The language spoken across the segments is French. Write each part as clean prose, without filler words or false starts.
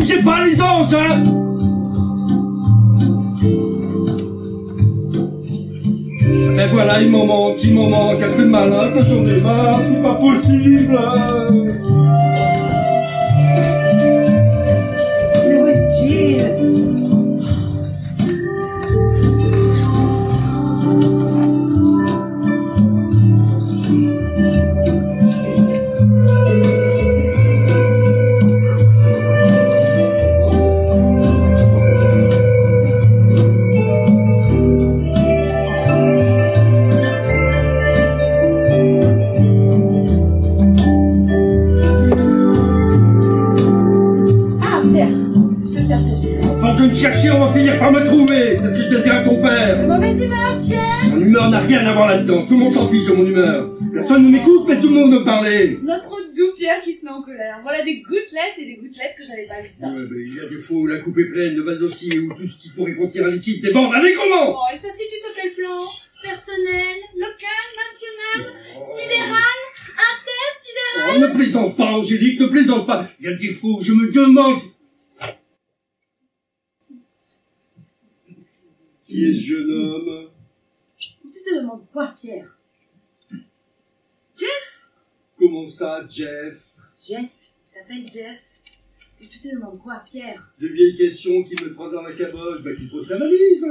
bougez pas les anges, hein. Ben voilà, il m'en manque, assez malin, ça j'en ai marre, c'est pas possible. Où est-il? Chercher, on va finir par me trouver. C'est ce que je viens de dire à ton père. Mauvaise humeur, Pierre. Mon humeur n'a rien à voir là-dedans. Tout le monde s'en fiche de mon humeur. Personne ne m'écoute, mais tout le monde veut parler. Notre doux Pierre qui se met en colère. Voilà des gouttelettes et des gouttelettes que j'avais pas vu ça. Ouais, mais il y a des fois où la coupe est pleine, de vase aussi, où tout ce qui pourrait contenir un liquide déborde allègrement. Oh, et ça situe sur quel plan? Personnel, local, national, sidéral, intersidéral? Oh, ne plaisante pas, Angélique, ne plaisante pas. Il y a des fois où je me demande... Qui est ce jeune homme? Tu te demandes quoi, Pierre? Jeff? Comment ça, Jeff? Jeff, il s'appelle Jeff. Et tu te demandes quoi, Pierre? De vieilles questions qui me trottent dans la caboche, bah qui pose sa valise.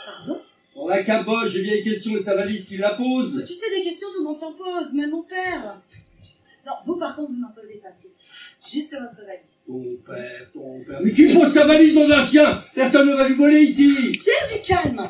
Pardon? Dans la caboche, de vieilles questions et sa valise qui la pose. Mais tu sais, des questions, tout le monde s'en pose, même mon père. Non, vous par contre, vous n'en posez pas de questions. Juste votre valise. Ton père. Mais qui pose sa valise dans un chien? Personne ne va lui voler ici. Pierre, du calme.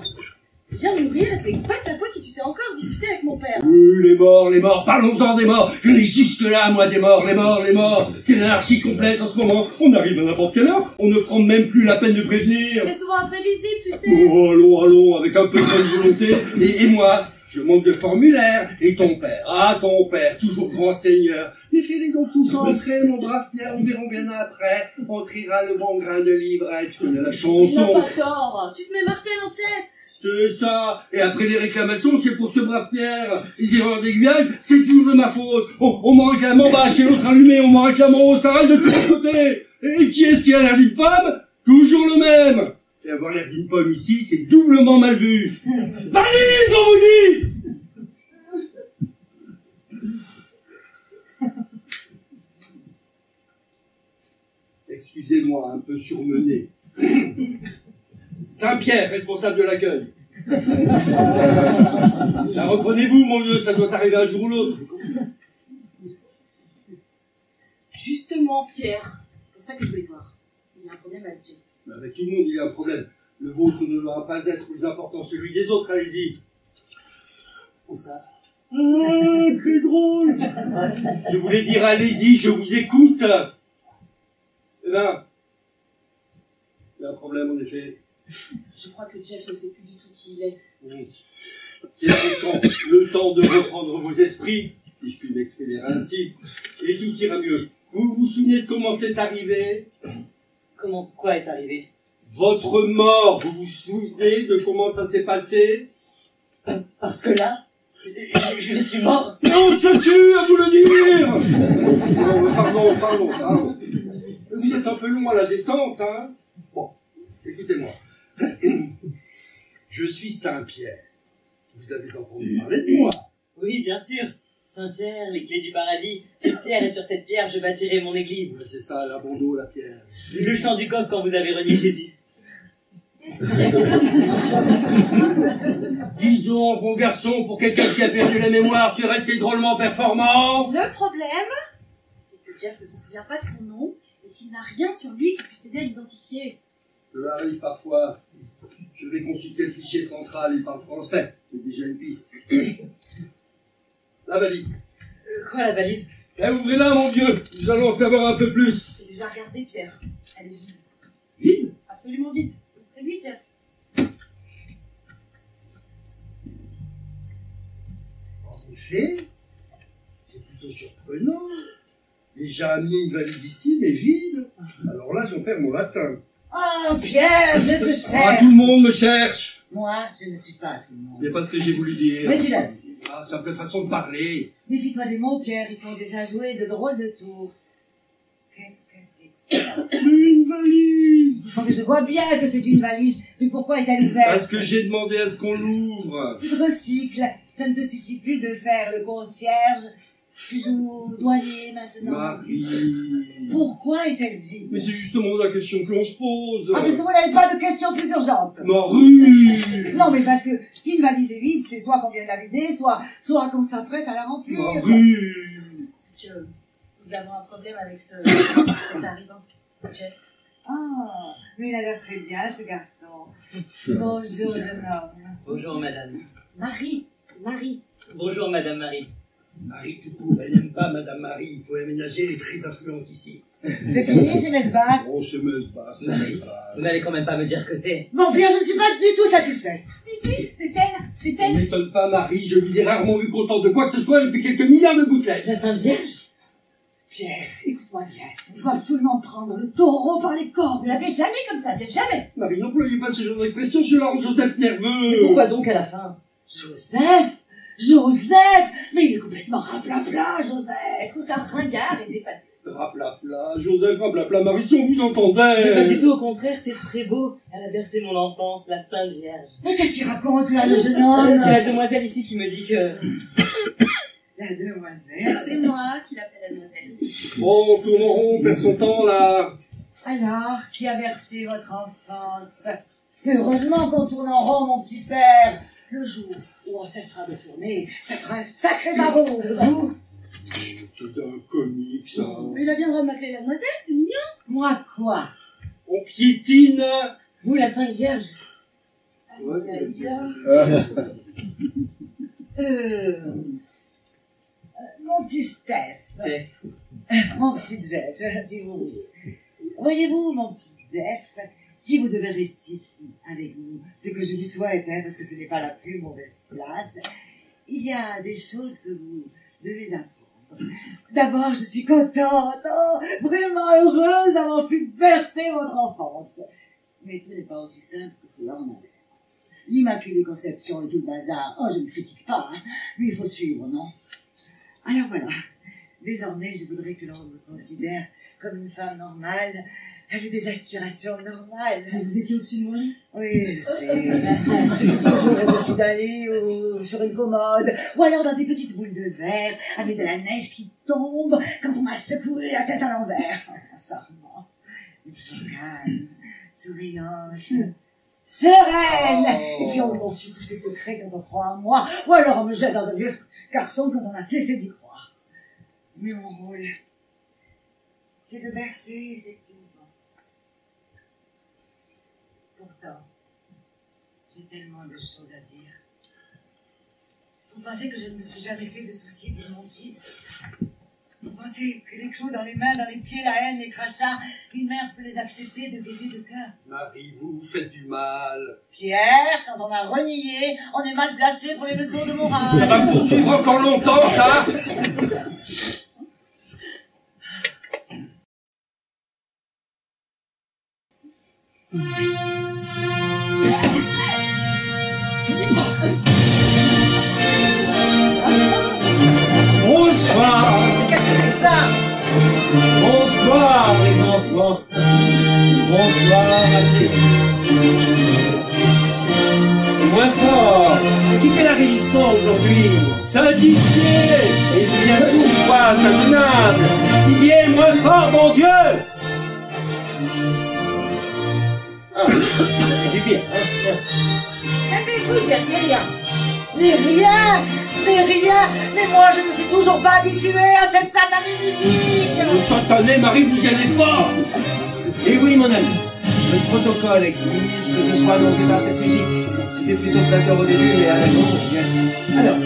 Viens de mourir et ce n'est pas de sa faute si tu t'es encore disputé avec mon père. Oui, les morts, parlons-en des morts. Je n'ai juste là, moi, des morts, les morts. C'est l'anarchie complète en ce moment. On arrive à n'importe quelle heure. On ne prend même plus la peine de prévenir. C'est souvent imprévisible, tu sais. Oh, allons, avec un peu de bonne volonté. Et moi, je manque de formulaire. Et ton père, toujours grand seigneur. Méfiez-les donc tous entrés, mon brave Pierre, nous verrons bien après. On triera le bon grain de livre, tu connais la Il chanson. n'a pas tort. Tu te mets Martel en tête. C'est ça. Et après les réclamations, c'est pour ce brave Pierre. Les erreurs d'aiguillage, c'est toujours de ma faute. On m'en réclame en bas, chez l'autre allumé, on m'en réclame en haut, ça râle de tous les côtés. Et qui est-ce qui a l'air d'une pomme? Toujours le même. Et avoir l'air d'une pomme ici, c'est doublement mal vu. Valise, on vous dit! Excusez-moi, un peu surmené. Saint-Pierre, responsable de l'accueil. La reprenez-vous, mon vieux, ça doit arriver un jour ou l'autre. Justement, Pierre. C'est pour ça que je voulais voir. Il y a un problème avec Jeff. Mais avec tout le monde, il y a un problème. Le vôtre ne doit pas être plus important que celui des autres, allez-y. Où ça? Ah, très drôle. Je voulais dire, allez-y, je vous écoute. Eh ben, il y a un problème, en effet. Je crois que Jeff ne sait plus du tout qui il est. C'est le temps de reprendre vos esprits, si je puis m'exprimer ainsi, et tout ira mieux. Vous vous souvenez de comment c'est arrivé? Quoi est arrivé? Votre mort, vous vous souvenez de comment ça s'est passé? Parce que là, je suis mort. On se tue à vous le dire. Non, pardon. Vous êtes un peu long à la détente, hein? Bon, écoutez-moi. Je suis Saint-Pierre. Vous avez entendu parler de moi? Oui, bien sûr. Saint-Pierre, les clés du paradis. Cette pierre, et sur cette pierre, je bâtirai mon église. C'est ça, la bandeau, la pierre. Le chant du coq quand vous avez renié Jésus. Dis donc, mon garçon, pour quelqu'un qui a perdu la mémoire, tu es resté drôlement performant. Le problème, c'est que Jeff ne se souvient pas de son nom et qu'il n'a rien sur lui qui puisse aider à l'identifier. Cela arrive parfois. Je vais consulter le fichier central, il parle français. C'est déjà une piste. La valise. Quoi, la valise? Ouvrez-la, mon vieux. Nous allons en savoir un peu plus. J'ai déjà regardé, Pierre. Elle est vide. Vide? Absolument vide. Très vite, Jeff. En effet, c'est plutôt surprenant. Déjà mis une valise ici, mais vide. Alors là, j'en perds mon latin. Oh, Pierre, je te cherche. Ah, tout le monde me cherche. Moi, je ne suis pas tout le monde. C'est pas ce que j'ai voulu dire. Mais tu l'as dit. Ah, simple façon de parler. Méfie-toi des mots, Pierre, ils t'ont déjà joué de drôles de tours. Qu'est-ce que c'est que Une valise. Non, mais je vois bien que c'est une valise. Mais pourquoi est-elle ouverte? Parce que j'ai demandé à ce qu'on l'ouvre. Tu te recycles. Ça ne te suffit plus de faire le concierge. Tu joues douanier maintenant. Marie. Pourquoi est-elle vide? Mais c'est justement la question que l'on se pose. Ah, parce que vous n'avez pas de questions plus urgentes. Marie. Non, mais parce que si une valise est vide, c'est soit qu'on vient de la vider, soit qu'on s'apprête à la remplir. Marie. Que nous avons un problème avec cet arrivant, Jeff. Ah, mais il a l'air très bien, ce garçon. Bonjour, jeune homme. Bonjour, madame. Marie. Bonjour, madame Marie. Marie tout court, elle n'aime pas Madame Marie. Il faut aménager, elle est très influente ici. C'est fini, ces messes basses? Oh, c'est meuse basse, c'est meuse basse. Vous n'allez quand même pas me dire ce que c'est. Bon, bien, je ne suis pas du tout satisfaite. Si, c'est elle, Ne m'étonne pas, Marie, je vous ai rarement vu contente de quoi que ce soit depuis quelques milliards de gouttelettes. La Sainte Vierge? Pierre, écoute-moi bien. Il faut absolument prendre le taureau par les cornes. Ne l'appelez jamais comme ça, Jeff, jamais. Marie, n'employez pas ce genre d'expression, cela rend Joseph nerveux. Pourquoi donc à la fin? Joseph! Mais il est complètement raplapla, Je Joseph! trouve ça ringard et dépassé. Raplapla, Joseph, raplapla, Marie, si on vous entendait. Mais pas du tout, au contraire, c'est très beau. Elle a bercé mon enfance, la Sainte Vierge. Mais qu'est-ce qu'il raconte, là, le jeune C'est homme? la demoiselle ici qui me dit que... La demoiselle. C'est moi qui l'appelle la demoiselle. Bon, tourne en rond, perd son temps, là. Alors, qui a bercé votre enfance? Heureusement qu'on tourne en rond, mon petit père. Le jour où on cessera de tourner, ça fera un sacré barreau, vous. C'est un comique, ça. Mais il a bien le droit de m'appeler la demoiselle, c'est mignon. Moi, quoi? On piétine. Vous, la Sainte Vierge? Mon petit Steph. Jeff. Mon petit Jeff, si vous voulez. Voyez-vous, mon petit Jeff, si vous devez rester ici avec nous, ce que je vous souhaite, hein, parce que ce n'est pas la plus mauvaise place, il y a des choses que vous devez apprendre. D'abord, je suis contente, oh, vraiment heureuse d'avoir pu bercer votre enfance. Mais tout n'est pas aussi simple que cela en a l'air. L'Immaculée Conception et tout le bazar, oh, je ne critique pas, hein, mais il faut suivre, non? Alors voilà, désormais, je voudrais que l'on me considère comme une femme normale, avec des aspirations normales. Mais vous étiez au-dessus de moi? Oui, je sais. Je suis toujours au-dessus d'aller sur une commode, ou alors dans des petites boules de verre, avec de la neige qui tombe quand on m'a secoué la tête à l'envers. Charmant. Mais toujours calme, souriante, sereine. Et puis on me confie tous ses secrets quand on croit en moi, ou alors on me jette dans un vieux carton quand on a cessé d'y croire. Mais mon rôle, c'est de bercer, effectivement. Pourtant, j'ai tellement de choses à dire. Vous pensez que je ne me suis jamais fait de soucis pour mon fils? Vous pensez que les clous dans les mains, dans les pieds, la haine, les crachats, une mère peut les accepter de gaieté de cœur? Marie, vous faites du mal. Pierre, quand on a renié, on est mal placé pour les leçons de morale. Ça va me poursuivre encore longtemps, ça. Bonsoir, Qu'est-ce que c'est que ça? bonsoir les enfants, bonsoir ma chérie. Moins fort, qui fait la réjouissant aujourd'hui? Satisfait et bien sournoise, intenable, qui est moins fort, mon Dieu! Ah, ça fait du bien, hein? Calmez-vous, Jeff, mais rien. Ce n'est rien, mais moi je ne me suis toujours pas habituée à cette satanée musique. Vous satanez, Marie, vous y allez fort. Et oui, mon ami, le protocole exige que tu sois annoncé par cette musique. C'était plutôt flatteur au début, mais à la fin, c'est bien. Alors,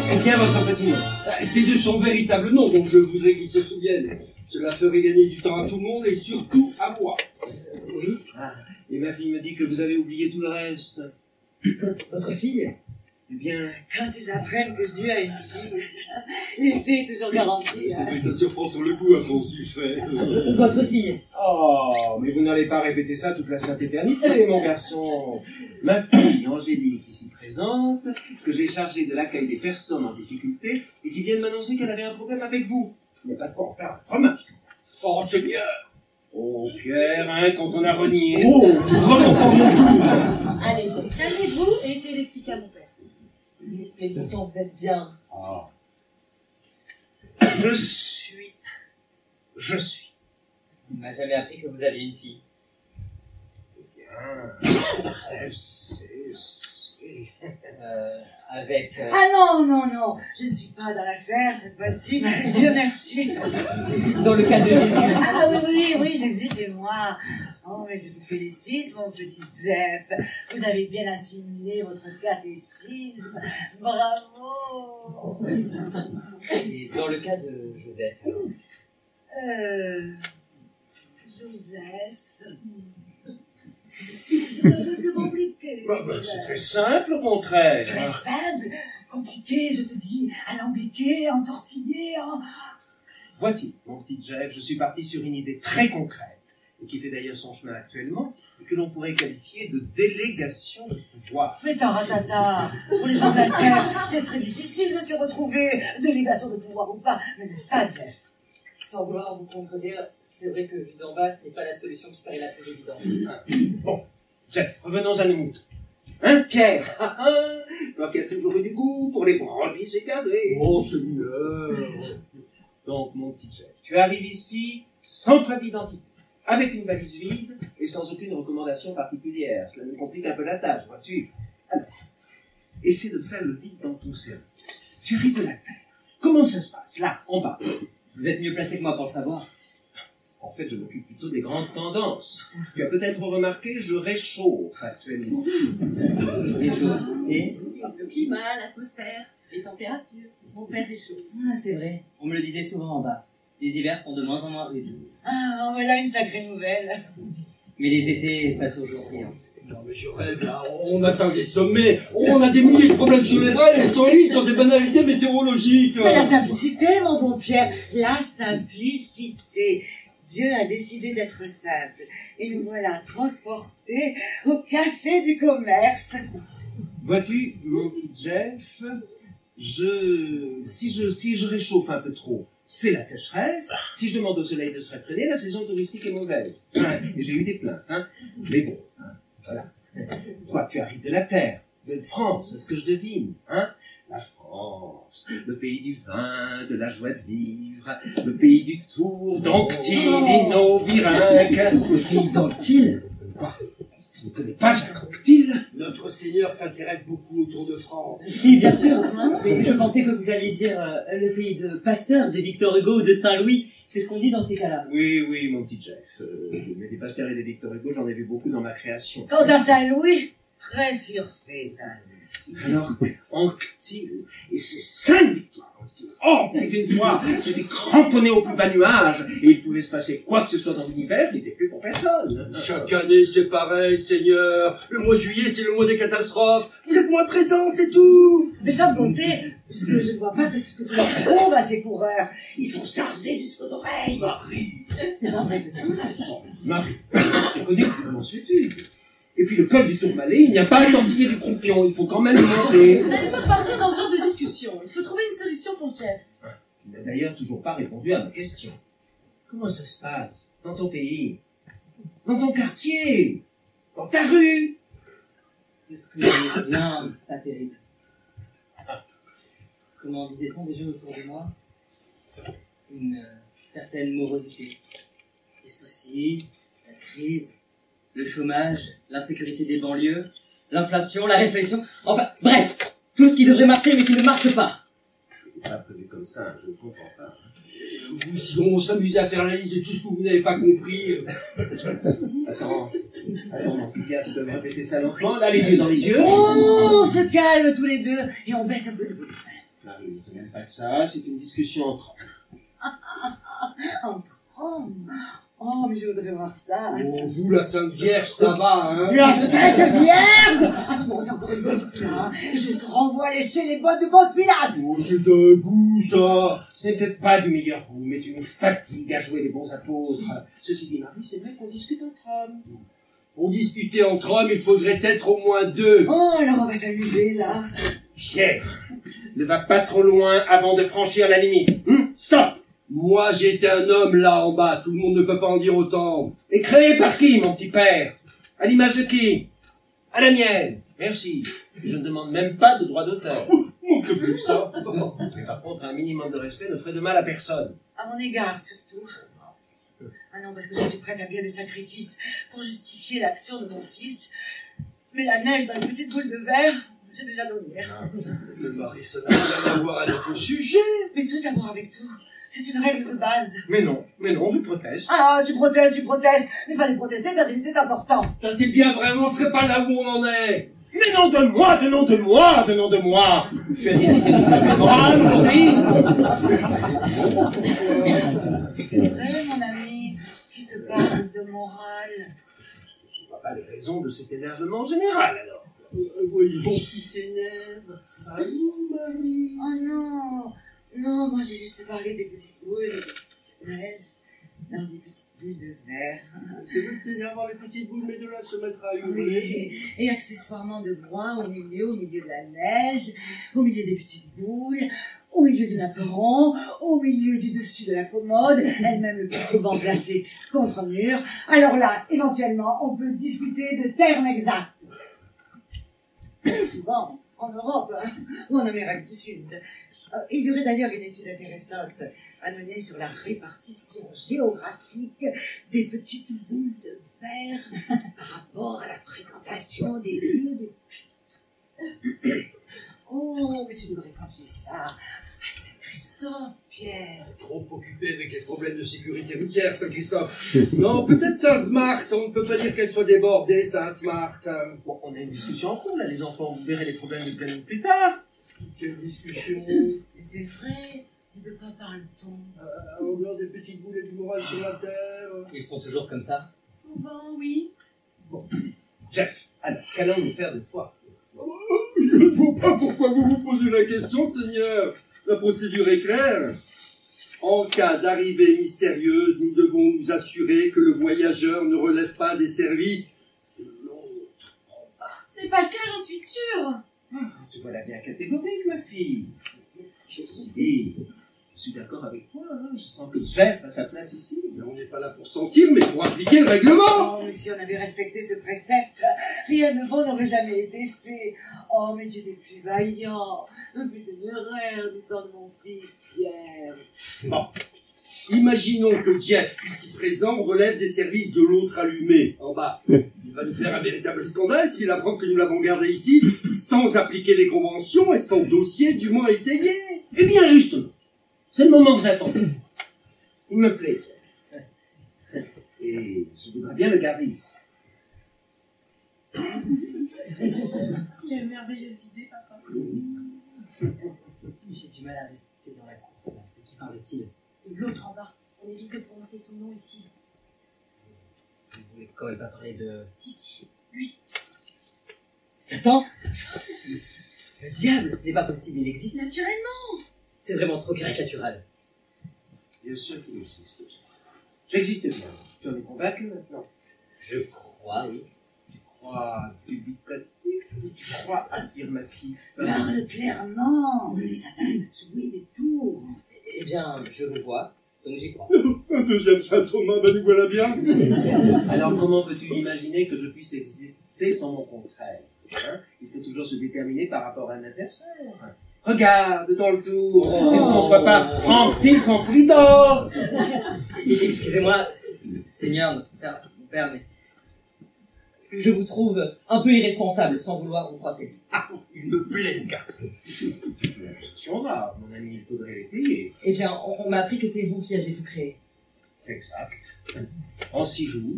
c'est bien votre petit nom. C'est de son véritable nom, donc je voudrais qu'il se souvienne. Cela ferait gagner du temps à tout le monde et surtout à moi. Oui. Ah, et ma fille me dit que vous avez oublié tout le reste. Votre fille? Eh bien, Quand ils apprennent que Dieu a une fille, les filles toujours garanties. C'est vrai que ça surprend sur le coup après on s'y fait. Votre fille? oh, mais vous n'allez pas répéter ça toute la sainte éternité, mon garçon. Ma fille, Angélique, ici présente, que j'ai chargée de l'accueil des personnes en difficulté et qui vient de m'annoncer qu'elle avait un problème avec vous. Il n'y a pas de quoi en faire un fromage. Oh, c'est bien. Oh, Pierre, hein, quand on a renié... Oh, c'est vraiment pas mon jour. Allez, calmez-vous et essayez d'expliquer à mon père. Mais pourtant, vous êtes bien. Ah. Je suis... Il m'a jamais appris que vous aviez une fille. Avec... Ah non, non, non, je ne suis pas dans l'affaire cette fois-ci, Dieu merci. Dans le cas de Jésus. Ah oui, Jésus, c'est moi. Oh, mais je vous félicite, mon petit Jeff. Vous avez bien assimilé votre catéchisme. Bravo. Et dans le cas de Joseph. Joseph... C'est un peu plus compliqué. C'est très simple, au contraire. Très simple, compliqué, je te dis, alambiqué, entortillé, Vois-tu, mon petit Jeff, je suis parti sur une idée très concrète, et qui fait d'ailleurs son chemin actuellement, et que l'on pourrait qualifier de délégation de pouvoir. Mais taratata, pour les gens de la Terre, c'est très difficile de se retrouver, délégation de pouvoir ou pas, mais n'est-ce pas, Jeff? Sans vouloir vous contredire, c'est vrai que vu d'en bas, ce n'est pas la solution qui paraît la plus évidente. Bon, Jeff, revenons à nos moutons. Hein, Pierre? Toi qui as toujours eu du goût pour les brebis égarées. Oh, Seigneur. Donc, mon petit Jeff, tu arrives ici sans preuve d'identité, avec une valise vide et sans aucune recommandation particulière. Cela nous complique un peu la tâche, vois-tu. Alors, essaie de faire le vide dans ton cerveau. Tu arrives de la Terre. Comment ça se passe, là, en bas? Vous êtes mieux placé que moi pour le savoir. En fait, je m'occupe plutôt des grandes tendances. Tu as peut-être remarqué, je réchauffe actuellement. Et Le climat, l'atmosphère, les températures. Mon père réchauffe. ah, c'est vrai, on me le disait souvent en bas. Les hivers sont de moins en moins rudes. Ah, voilà une sacrée nouvelle. Mais les étés, pas toujours riants. Non mais je rêve là, on atteint des sommets, on a des milliers de problèmes sur les bras et on s'enlise dans des banalités météorologiques. Mais la simplicité, mon bon Pierre, la simplicité. Dieu a décidé d'être simple. Et nous voilà transportés au café du commerce. Vois-tu, mon petit Jeff, si je réchauffe un peu trop, c'est la sécheresse. Si je demande au soleil de se réfréner, la saison touristique est mauvaise. Et j'ai eu des plaintes, hein. Mais bon, hein, voilà. Toi, tu arrives de la terre, de France, c'est ce que je devine, hein. La France, le pays du vin, de la joie de vivre, le pays du Tour, d'Anctil, Lino, Virinque. Le pays d'Anctil. Quoi? Tu ne connais pas Jacques Anquetil? Notre Seigneur s'intéresse beaucoup au Tour de France. Oui, bien sûr. Mais je pensais que vous alliez dire le pays de Pasteur, de Victor Hugo ou de Saint-Louis. C'est ce qu'on dit dans ces cas-là. Oui, mon petit Jeff. Mais des Pasteur et des Victor Hugo, j'en ai vu beaucoup dans ma création. Quant à Saint-Louis, très surfait, Saint-Louis. Alors, Anquetil, et ses 5 victoires, Anquetil. Oh, plus d'une fois, j'étais cramponné au plus bas nuage, et il pouvait se passer quoi que ce soit dans l'univers, qui n'était plus pour personne. Chaque année c'est pareil, Seigneur. Le mois de juillet c'est le mois des catastrophes. Vous êtes moins présents, c'est tout. Mais sans compter, ce que je ne vois pas, ce que tu leur trouves à ces coureurs. Ils sont chargés jusqu'aux oreilles. Marie. C'est pas vrai que Marie, je connais comment sais-tu? Et puis le col du Tourmalet, il n'y a pas un tortiller du croupion, il faut quand même le manger. Vous n'allez pas partir dans ce genre de discussion. Il faut trouver une solution pour Jeff. Il n'a d'ailleurs toujours pas répondu à ma question. Comment ça se passe dans ton pays? Dans ton quartier? Dans ta rue? De ce que j'ai bien, pas terrible. Comment disait-on déjà autour de moi? Une certaine morosité. Les soucis, la crise, le chômage, l'insécurité des banlieues, l'inflation, la réflexion, enfin, bref, tout ce qui devrait marcher mais qui ne marche pas. Pas prévu comme ça, je ne comprends pas. Si on s'amusait à faire la liste de tout ce que vous n'avez pas compris. Attends, mon petit gars, tu dois me répéter ça lentement, là, les yeux dans les yeux. Oh, on se calme tous les deux et on baisse un peu de volume. Marie, ne te mêle pas de ça, c'est une discussion entre Entre hommes. Oh, mais je voudrais voir ça. Oh, vous la Sainte Vierge, ça va, hein. La Sainte Vierge! Ah, tu me reviens encore une fois sur là. Je te renvoie lécher les bottes de Ponce Pilate. Oh, c'est un goût, ça. Ce n'est peut-être pas du meilleur goût, mais tu nous fatigues à jouer les bons apôtres. Ceci dit, Marie, c'est vrai qu'on discute entre hommes. Pour discuter entre hommes, il faudrait être au moins 2. Oh, alors on va s'amuser, là. Pierre, ne va pas trop loin avant de franchir la limite. Stop! Moi, j'ai été un homme là en bas, tout le monde ne peut pas en dire autant. Et créé par qui, mon petit père? À l'image de qui? À la mienne. Merci. Je ne demande même pas de droit d'auteur. Manque plus que ça. Mais par contre, un minimum de respect ne ferait de mal à personne. À mon égard, surtout. Ah non, parce que je suis prête à bien des sacrifices pour justifier l'action de mon fils. Mais la neige dans une petite boule de verre, j'ai déjà donné. Le mari, ça n'a rien à voir avec le sujet. Mais tout à voir avec tout. C'est une règle de base. Mais non, je proteste. Ah, tu protestes. Mais fallait protester quand il était important. Ça c'est bien vrai, on serait pas là où on en est. Mais non de moi. Tu as décidé de cette morale aujourd'hui. C'est vrai, mon ami, qui te parle de morale. Je ne vois pas les raisons de cet énervement général, alors. Voyons qui s'énerve. Allô, Marie. Oh non, moi j'ai juste parlé des petites boules de neige dans des petites bulles de verre. C'est vrai que c'est énervant les petites boules, mais de là se mettre à hurler. Oui, et accessoirement de moi au milieu de la neige, au milieu des petites boules, au milieu du naperon, au milieu du dessus de la commode, elle-même le plus souvent placée contre mur. Alors là, éventuellement, on peut discuter de termes exacts. Souvent, en Europe ou en Amérique du Sud. Il y aurait d'ailleurs une étude intéressante à mener sur la répartition géographique des petites boules de verre par rapport à la fréquentation des lieux de culte. Oh, mais tu devrais confier ça à Saint-Christophe, Pierre. Trop occupé avec les problèmes de sécurité routière, Saint-Christophe. Non, peut-être Sainte-Marthe, on ne peut pas dire qu'elle soit débordée, Sainte-Marthe. Bon, on a une discussion en cours, là, les enfants. Vous verrez les problèmes de planning plus tard. Quelle discussion. Mais c'est vrai, mais de quoi parle-t-on? En dehors des petites boules et du moral sur la terre. Ils sont toujours comme ça. Souvent, oui. Jeff, alors, qu'allons-nous faire de toi? Je ne vois pas pourquoi vous vous posez la question, Seigneur. La procédure est claire. En cas d'arrivée mystérieuse, nous devons nous assurer que le voyageur ne relève pas des services de l'autre. Ce n'est pas le cas, j'en suis sûre. Tu vois la bien catégorique, ma fille. Ceci dit, je suis d'accord avec toi, hein. Je sens que Jeff a sa place ici. Mais on n'est pas là pour sentir, mais pour appliquer le règlement. Oh, mais si on avait respecté ce précepte, rien de bon n'aurait jamais été fait. Oh, mais tu étais plus vaillant, plus téméraire du temps de mon fils, Pierre. Bon. Imaginons que Jeff, ici présent, relève des services de l'autre allumé, en bas. Il va nous faire un véritable scandale s'il apprend que nous l'avons gardé ici, sans appliquer les conventions et sans dossier dûment étayé. Eh bien, justement, c'est le moment que j'attendais. Il me plaît, Jeff. Et je voudrais bien le garder ici. Quelle merveilleuse idée, papa. J'ai du mal à rester dans la course, là. De qui parle-t-il? L'autre en bas. On évite de prononcer son nom ici. Vous voulez quand même pas parler de... Si, lui. Satan? Le diable, ce n'est pas possible, il existe. Naturellement. C'est vraiment trop caricatural. Bien sûr qu'il existe, Jeff. J'existe bien. Tu en es convaincu maintenant? Je crois, oui. Tu crois dubitatif ou tu crois affirmatif? Parle clairement, ça t'a joué des tours. Eh bien, je vous vois, donc j'y crois. Un deuxième Saint-Thomas, ben nous voilà bien. Alors comment peux-tu imaginer que je puisse exister sans mon contraire, hein? Il faut toujours se déterminer par rapport à un adversaire. Regarde dans le tour, tu ne conçois pas Anctil sans Polydore. Excusez-moi, Seigneur, père, mais... Je vous trouve un peu irresponsable, sans vouloir vous froisser. Ah, il me plaît, ce garçon. Attention là, mon ami, il faudrait l'étayer. Eh bien, on m'a appris que c'est vous qui avez tout créé. Exact. En 6 jours,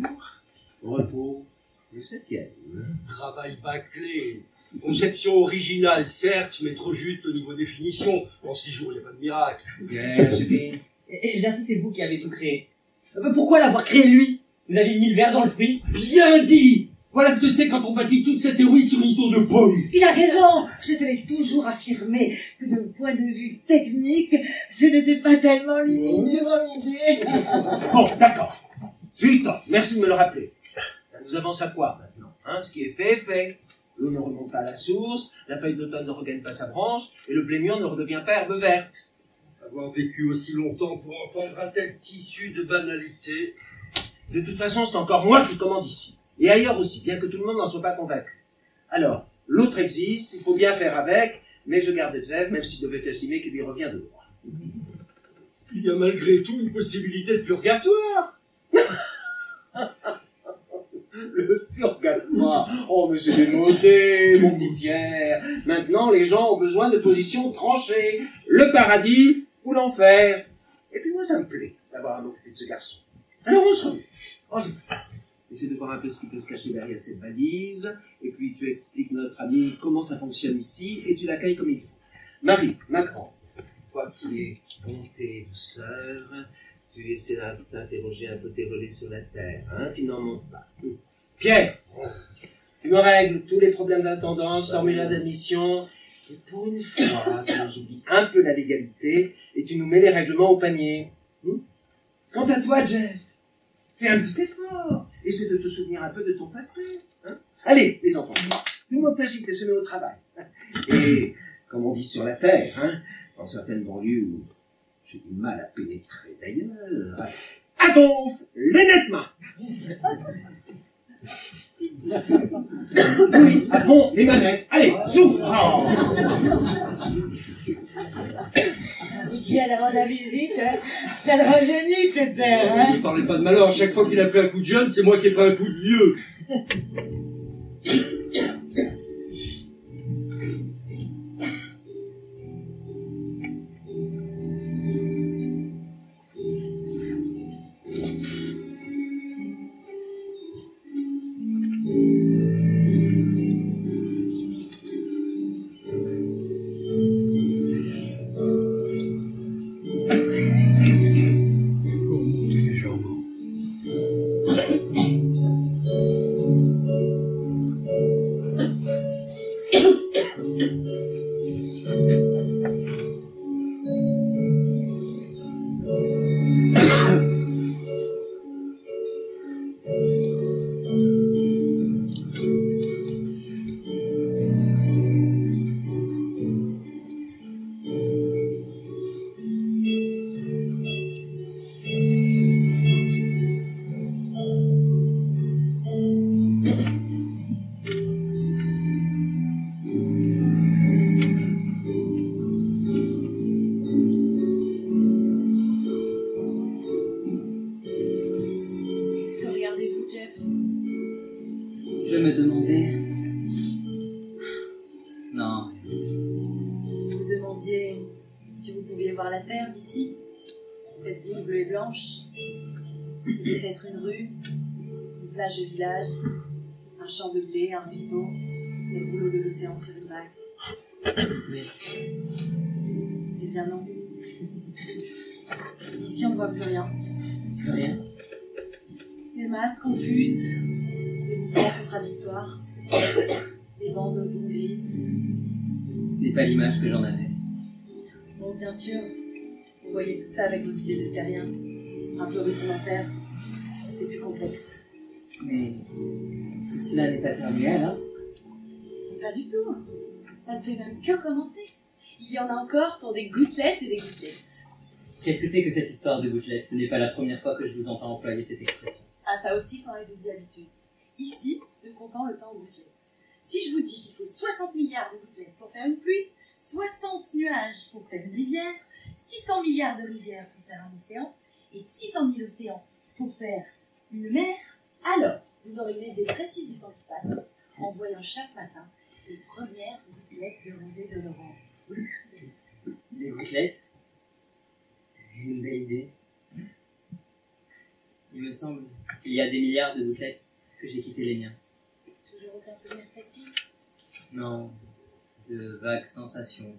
repos le 7e. Travail bâclé. Conception originale, certes, mais trop juste au niveau définition. En 6 jours, il n'y a pas de miracle. Bien, c'est fini. Eh bien, si c'est vous qui avez tout créé, pourquoi l'avoir créé lui? Vous avez mis le verre dans le fruit? Bien dit! Voilà ce que c'est quand on bâtit toute cette théorie sur une histoire de pomme. Il a raison, je te l'ai toujours affirmé que d'un point de vue technique, ce n'était pas tellement lumineux volonté. Bon, d'accord. J'ai eu tort. Merci de me le rappeler. Nous avons à quoi maintenant, hein? Ce qui est fait est fait. L'eau ne remonte pas à la source, la feuille d'automne ne regagne pas sa branche, et le blé mûr ne redevient pas herbe verte. Ça Avoir vécu aussi longtemps pour entendre un tel tissu de banalité. De toute façon, c'est encore moi qui commande ici. Et ailleurs aussi, bien que tout le monde n'en soit pas convaincu. Alors, l'autre existe, il faut bien faire avec, mais je garde Jeff, même s'il devait estimer qu'il lui revient de droit. Il y a malgré tout une possibilité de purgatoire. Le purgatoire. Oh, mais c'est démodé, mon petit Pierre. Maintenant, les gens ont besoin de positions tranchées. Le paradis ou l'enfer. Et puis moi, ça me plaît d'avoir à m'occuper de ce garçon. Alors on se remet. Oh, essaie de voir un peu ce qui peut se cacher derrière cette valise. Et puis tu expliques notre ami comment ça fonctionne ici et tu l'accueilles comme il faut. Marie, ma grande, toi qui es bonté, douceur, tu essaieras d'interroger un peu tes relais sur la terre, hein, tu n'en montes pas. Pierre, tu me règles tous les problèmes d'intendance, formulaire d'admission, et pour une fois, tu nous oublies un peu la légalité, et tu nous mets les règlements au panier. Quant à toi, Jeff, fais un petit effort, essaie de te souvenir un peu de ton passé. Hein. Allez, les enfants, tout le monde s'agite et se met au travail. Et, comme on dit sur la terre, hein, dans certaines banlieues où j'ai du mal à pénétrer d'ailleurs, à donf, les nettements. Oui, à fond, les manettes. Allez, zou. Oh. Il vient d'avoir la visite, hein. Ça le rajeunit, Pépère, hein. Ne parlez pas de malheur, à chaque fois qu'il a pris un coup de jeune, c'est moi qui ai pris un coup de vieux. Je me demandais... Non. Vous demandiez si vous pouviez voir la terre d'ici, cette ville bleue et blanche, peut-être une rue, une plage de village, un champ de blé, un ruisseau, les rouleaux de l'océan sur une vague. Mais Eh bien non. Ici on ne voit plus rien. plus rien. Des masses confuses, des mouvements contradictoires, des bandes de boue grises. Ce n'est pas l'image que j'en avais. Bon, bien sûr, vous voyez tout ça avec vos idées de terrien, un peu rudimentaires. C'est plus complexe. Mais tout cela n'est pas terminé alors? Pas du tout. Ça ne fait même que commencer. Il y en a encore pour des gouttelettes et des gouttelettes. Qu'est-ce que c'est que cette histoire de gouttelettes? Ce n'est pas la première fois que je vous entends employer cette expression. Ah, ça aussi, il faudrait vous y habituer. Ici, nous comptons le temps aux gouttelettes. Si je vous dis qu'il faut 60 milliards de gouttelettes pour faire une pluie, 60 nuages pour faire une rivière, 600 milliards de rivières pour faire un océan, et 600 000 océans pour faire une mer, alors vous aurez une idée précise du temps qui passe en voyant chaque matin les premières gouttelettes de rosée de l'aurore. Des gouttelettes? Une belle idée. Il me semble qu'il y a des milliards de gouttelettes que j'ai quitté les miens. Toujours aucun souvenir précis? Non, de vagues sensations.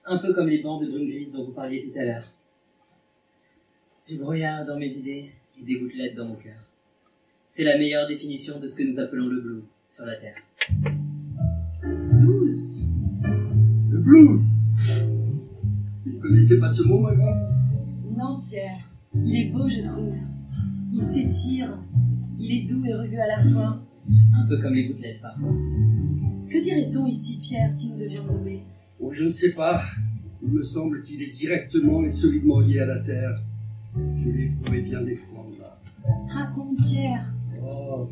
Un peu comme les bancs de brume grise dont vous parliez tout à l'heure. Du brouillard dans mes idées et des gouttelettes dans mon cœur. C'est la meilleure définition de ce que nous appelons le blues sur la Terre. Blues. Le blues. Vous ne connaissez pas ce mot, ma grande? Non, Pierre. Il est beau, je trouve. Il s'étire. Il est doux et rugueux à la fois. Un peu comme les gouttelettes parfois. Que dirait-on ici, Pierre, si nous devions nommer? Oh, je ne sais pas. Il me semble qu'il est directement et solidement lié à la terre. Je l'ai éprouvé bien des fois en bas. Raconte, Pierre. Oh.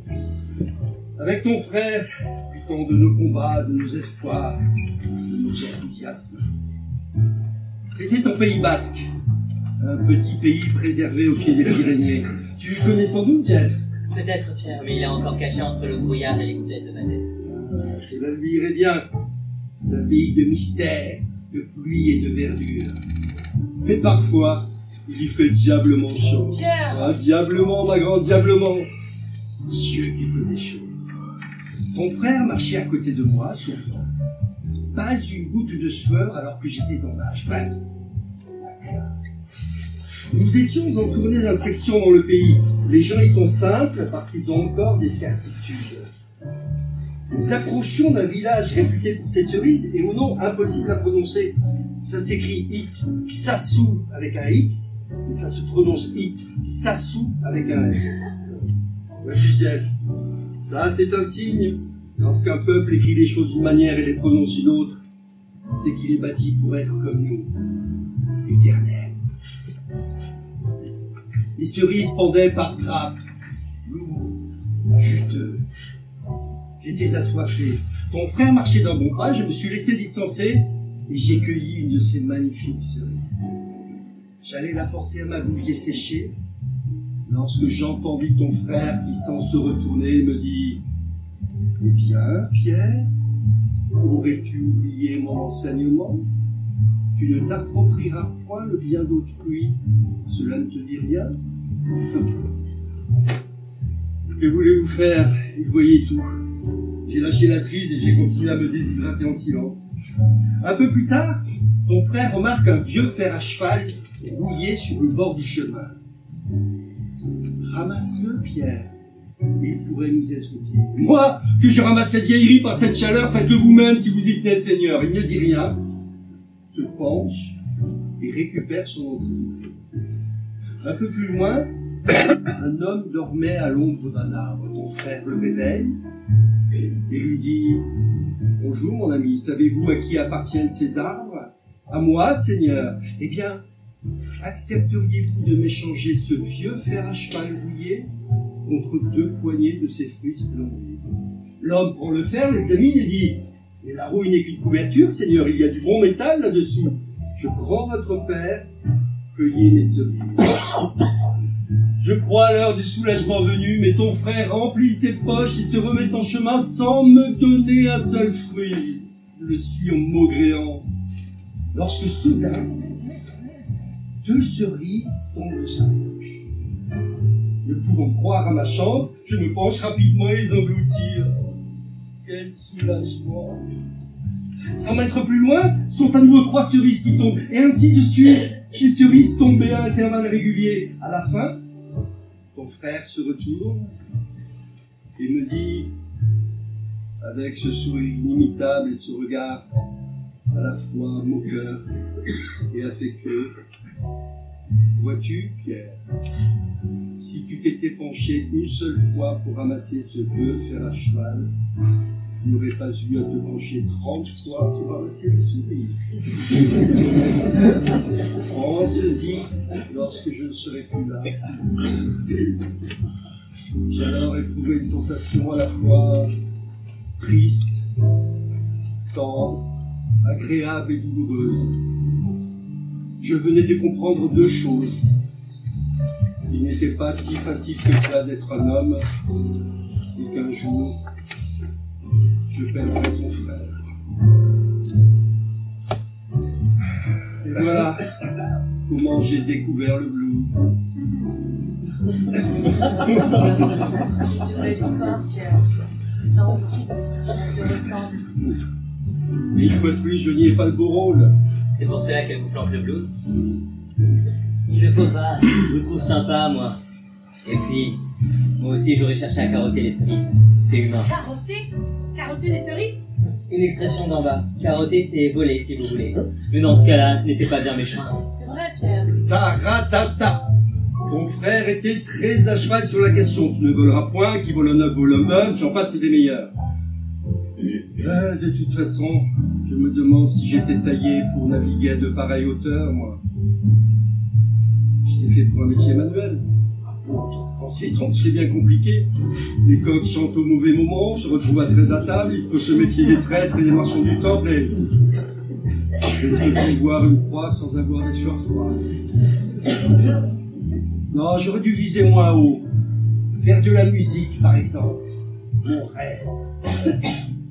Avec ton frère, du temps de nos combats, de nos espoirs, de nos enthousiasmes. C'était ton Pays Basque, un petit pays préservé au pied des Pyrénées. Tu connais sans doute, Jeff? Peut-être, Pierre, mais il est encore caché entre le brouillard et les gouttelettes de ma tête. Cela lui irait bien. C'est un pays de mystère, de pluie et de verdure. Mais parfois, il y fait diablement chaud. Pierre! Ah, diablement, ma grande, diablement. Dieu qu'il faisait chaud. Ton frère marchait à côté de moi, souriant. Pas une goutte de sueur alors que j'étais en nage. Bref. Nous étions en tournée d'inspection dans le pays. Les gens y sont simples parce qu'ils ont encore des certitudes. Nous approchions d'un village réputé pour ses cerises et au nom impossible à prononcer. Ça s'écrit It Xassou avec un X, mais ça se prononce It Xassou avec un S. Ouais, Jeff, ça c'est un signe. Lorsqu'un peuple écrit les choses d'une manière et les prononce d'une autre, c'est qu'il est bâti pour être comme nous, éternel. Les cerises pendaient par grappes, lourds, juteux. J'étais assoiffé. Ton frère marchait d'un bon pas, je me suis laissé distancer et j'ai cueilli une de ces magnifiques cerises. J'allais la porter à ma bouche desséchée lorsque j'entendis ton frère qui, sans se retourner, me dit « Eh bien, Pierre, aurais-tu oublié mon enseignement? Tu ne t'approprieras point le bien d'autrui. Cela ne te dit rien? » Que voulez-vous faire? Il voyait tout. J'ai lâché la cerise et j'ai continué à me déshydrater en silence. Un peu plus tard, ton frère remarque un vieux fer à cheval rouillé sur le bord du chemin. Ramasse-le, Pierre. Il pourrait nous être utile. Moi, que je ramasse cette vieillerie par cette chaleur, faites-le vous-même si vous y tenez, Seigneur. Il ne dit rien, se penche et récupère son entreprise. Un peu plus loin, un homme dormait à l'ombre d'un arbre. Ton frère le réveille et lui dit « Bonjour mon ami, savez-vous à qui appartiennent ces arbres? À moi, Seigneur. Eh bien, accepteriez-vous de m'échanger ce vieux fer à cheval rouillé contre 2 poignées de ces fruits splendides? » L'homme prend le fer, l'examine et dit « Mais la rouille n'est qu'une couverture, Seigneur, il y a du bon métal là-dessous. Je prends votre fer, cueillez mes cerises. » Je crois à l'heure du soulagement venu, mais ton frère remplit ses poches et se remet en chemin sans me donner un seul fruit. Je le suis en maugréant. Lorsque soudain, 2 cerises tombent de sa poche. Ne pouvant croire à ma chance, je me penche rapidement et les engloutir. Quel soulagement! 100 mètres plus loin, sont à nouveau 3 cerises qui tombent, et ainsi de suite, les cerises tombaient à intervalles réguliers. À la fin, ton frère se retourne et me dit, avec ce sourire inimitable et ce regard à la fois moqueur et affectueux, « Vois-tu, Pierre, si tu t'étais penché une seule fois pour ramasser ce vieux fer à cheval, tu n'aurais pas eu à te pencher 30 fois pour ramasser les cerises. Pense-y lorsque je ne serai plus là. » J'ai alors éprouvé une sensation à la fois triste, tendre, agréable et douloureuse. Je venais de comprendre 2 choses. Il n'était pas si facile que cela d'être un homme, et qu'un jour, je perdrai ton frère. Et voilà comment j'ai découvert le blues. Tu voulais l'histoire, Pierre. Donc, elle te ressemble. Et une fois de plus, je n'y ai pas le beau rôle. C'est pour cela qu'elle vous flanque le blues. Il ne faut pas, je vous trouve sympa, moi. Et puis, moi aussi j'aurais cherché à carotter les cerises. C'est humain. Carotter? Carotter les cerises? Une expression d'en bas. Carotter, c'est voler, si vous voulez. Mais dans ce cas-là, ce n'était pas bien méchant. C'est vrai, Pierre. Ta-ra-ta-ta. Ton frère était très à cheval sur la question. Tu ne voleras point, qui vole un œuf vole un œuf, j'en passe, c'est des meilleurs. De toute façon, je Je me demande si j'étais taillé pour naviguer à de pareilles hauteurs, moi. J'étais fait pour un métier manuel. Apôtre, c'est bien compliqué. Les coqs chantent au mauvais moment, se retrouvent à 13 à table, il faut se méfier des traîtres et des marchands du temple et... Je ne peux plus voir une croix sans avoir des sueurs froides. Non, j'aurais dû viser moins haut. Faire de la musique, par exemple. Mon rêve.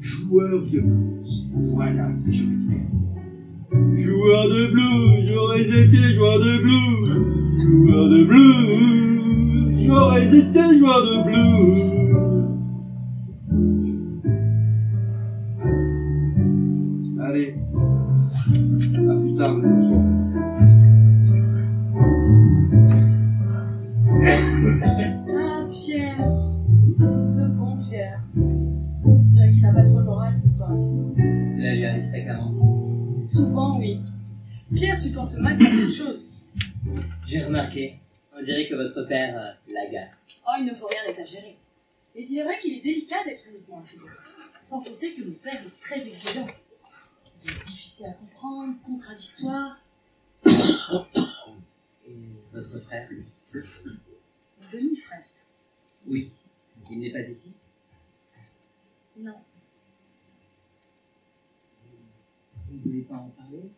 Joueur de blues. Voilà ce que je veux faire. Joueur de blues, j'aurais été joueur de blues. Joueur de blues, j'aurais été joueur de blues. Allez. À plus tard, mon enfant. Ah, Pierre. Ce bon Pierre. Je dirais qu'il n'a pas trop le moral ce soir. Cela lui arrive fréquemment. Souvent, oui. Pierre supporte mal certaines choses. J'ai remarqué. On dirait que votre père l'agace. Oh, il ne faut rien exagérer. Mais il est vrai qu'il est délicat d'être uniquement un figure. Sans compter que mon père est très exigeant. Il est difficile à comprendre, contradictoire. Et votre frère? Mon demi-frère. Oui. Il n'est pas ici? Non. Vous ne voulez pas en parler?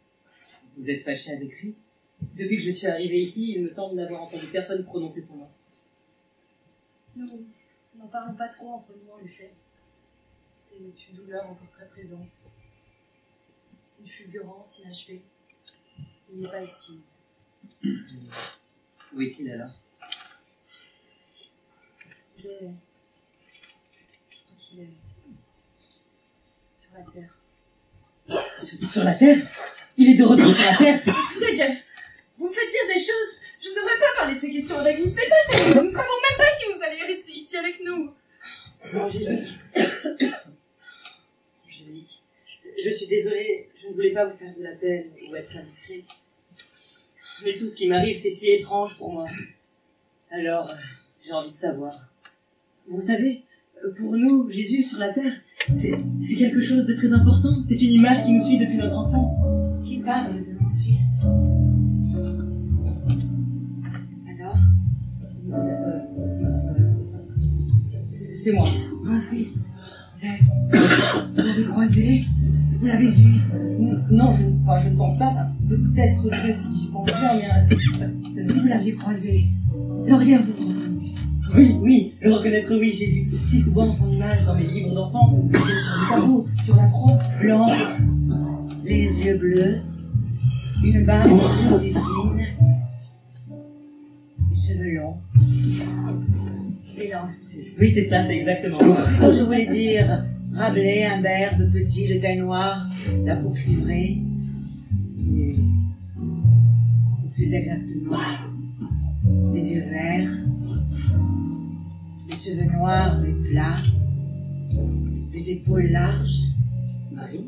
Vous êtes fâché avec lui? Depuis que je suis arrivé ici, il me semble n'avoir entendu personne prononcer son nom. Nous n'en parlons pas trop entre nous, en effet. C'est une douleur encore très présente. Une fulgurance inachevée. Il n'est pas ici. Où est-il alors? Je crois qu'il est sur la terre. Sur la terre? Il est de retour sur la terre? Écoutez, Jeff, vous me faites dire des choses. Je ne devrais pas parler de ces questions avec vous. Ce n'est pas sérieux. Nous ne savons même pas si vous allez rester ici avec nous. Angélique. Angélique. Je suis désolée, je ne voulais pas vous faire de la peine ou être indiscret. Mais tout ce qui m'arrive, c'est si étrange pour moi. Alors, j'ai envie de savoir. Vous savez, pour nous, Jésus sur la terre, c'est quelque chose de très important. C'est une image qui nous suit depuis notre enfance. Qui parle de mon fils? Alors? C'est moi. Mon fils, Jeff. Vous l'avez croisé? Vous l'avez vu? Non, je ne pense pas. Peut-être que si j'y pense bien, mais... Si vous l'aviez croisé, l'auriez-vous reconnu? Oui, le reconnaître, oui, j'ai vu si souvent son image dans mes livres d'enfance, sur le tableau, sur la proie. Blanc, les yeux bleus, une barbe douce et fine, les cheveux longs, élancés. Oui, c'est ça, c'est exactement. Plutôt, je voulais dire Rabelais, imberbe, petit, le teint noir, la peau cuivrée, et plus exactement, les yeux verts, les cheveux noirs et plats, les épaules larges. Marie?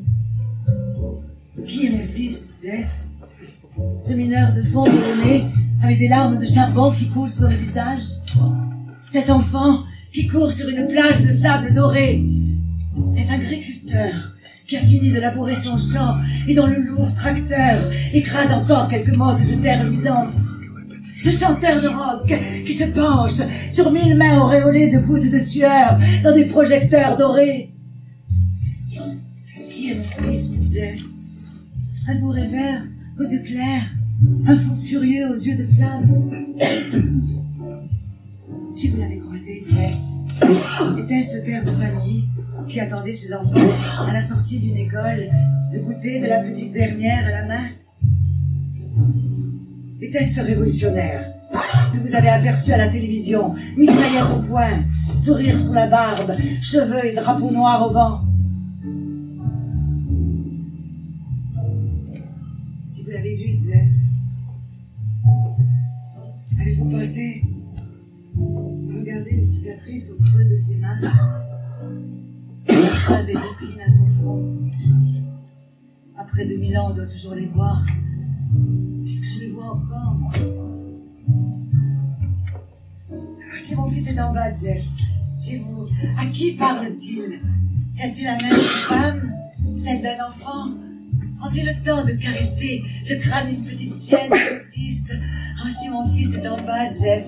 Qui est mon fils, Jeff? Ce mineur de fond boulonné, avec des larmes de charbon qui coulent sur le visage? Cet enfant qui court sur une plage de sable doré? Cet agriculteur qui a fini de labourer son champ et dont le lourd tracteur écrase encore quelques mottes de terre luisante? Ce chanteur de rock qui se penche sur 1000 mains auréolées de gouttes de sueur dans des projecteurs dorés? Qui est mon fils, Jeff? Un doux rêveur aux yeux clairs, un fou furieux aux yeux de flamme? Si vous l'avez croisé, Jeff, était-ce ce père de famille qui attendait ses enfants à la sortie d'une école, le goûter de la petite dernière à la main? Était-ce ce révolutionnaire que vous avez aperçu à la télévision, mitraillette au poing, sourire sous la barbe, cheveux et drapeau noir au vent? Si vous l'avez vu, Jeff, avez-vous pensé à regarder les cicatrices au creux de ses mains, la trace des épines à son front? Après 2000 ans, on doit toujours les voir, puisque je les vois encore, moi. Si mon fils est en bas, Jeff, chez vous, à qui parle-t-il? Tient-il la main d'une femme, celle d'un enfant, Prends-tu le temps de caresser le crâne d'une petite chienne triste? Oh, si mon fils est en bas, Jeff.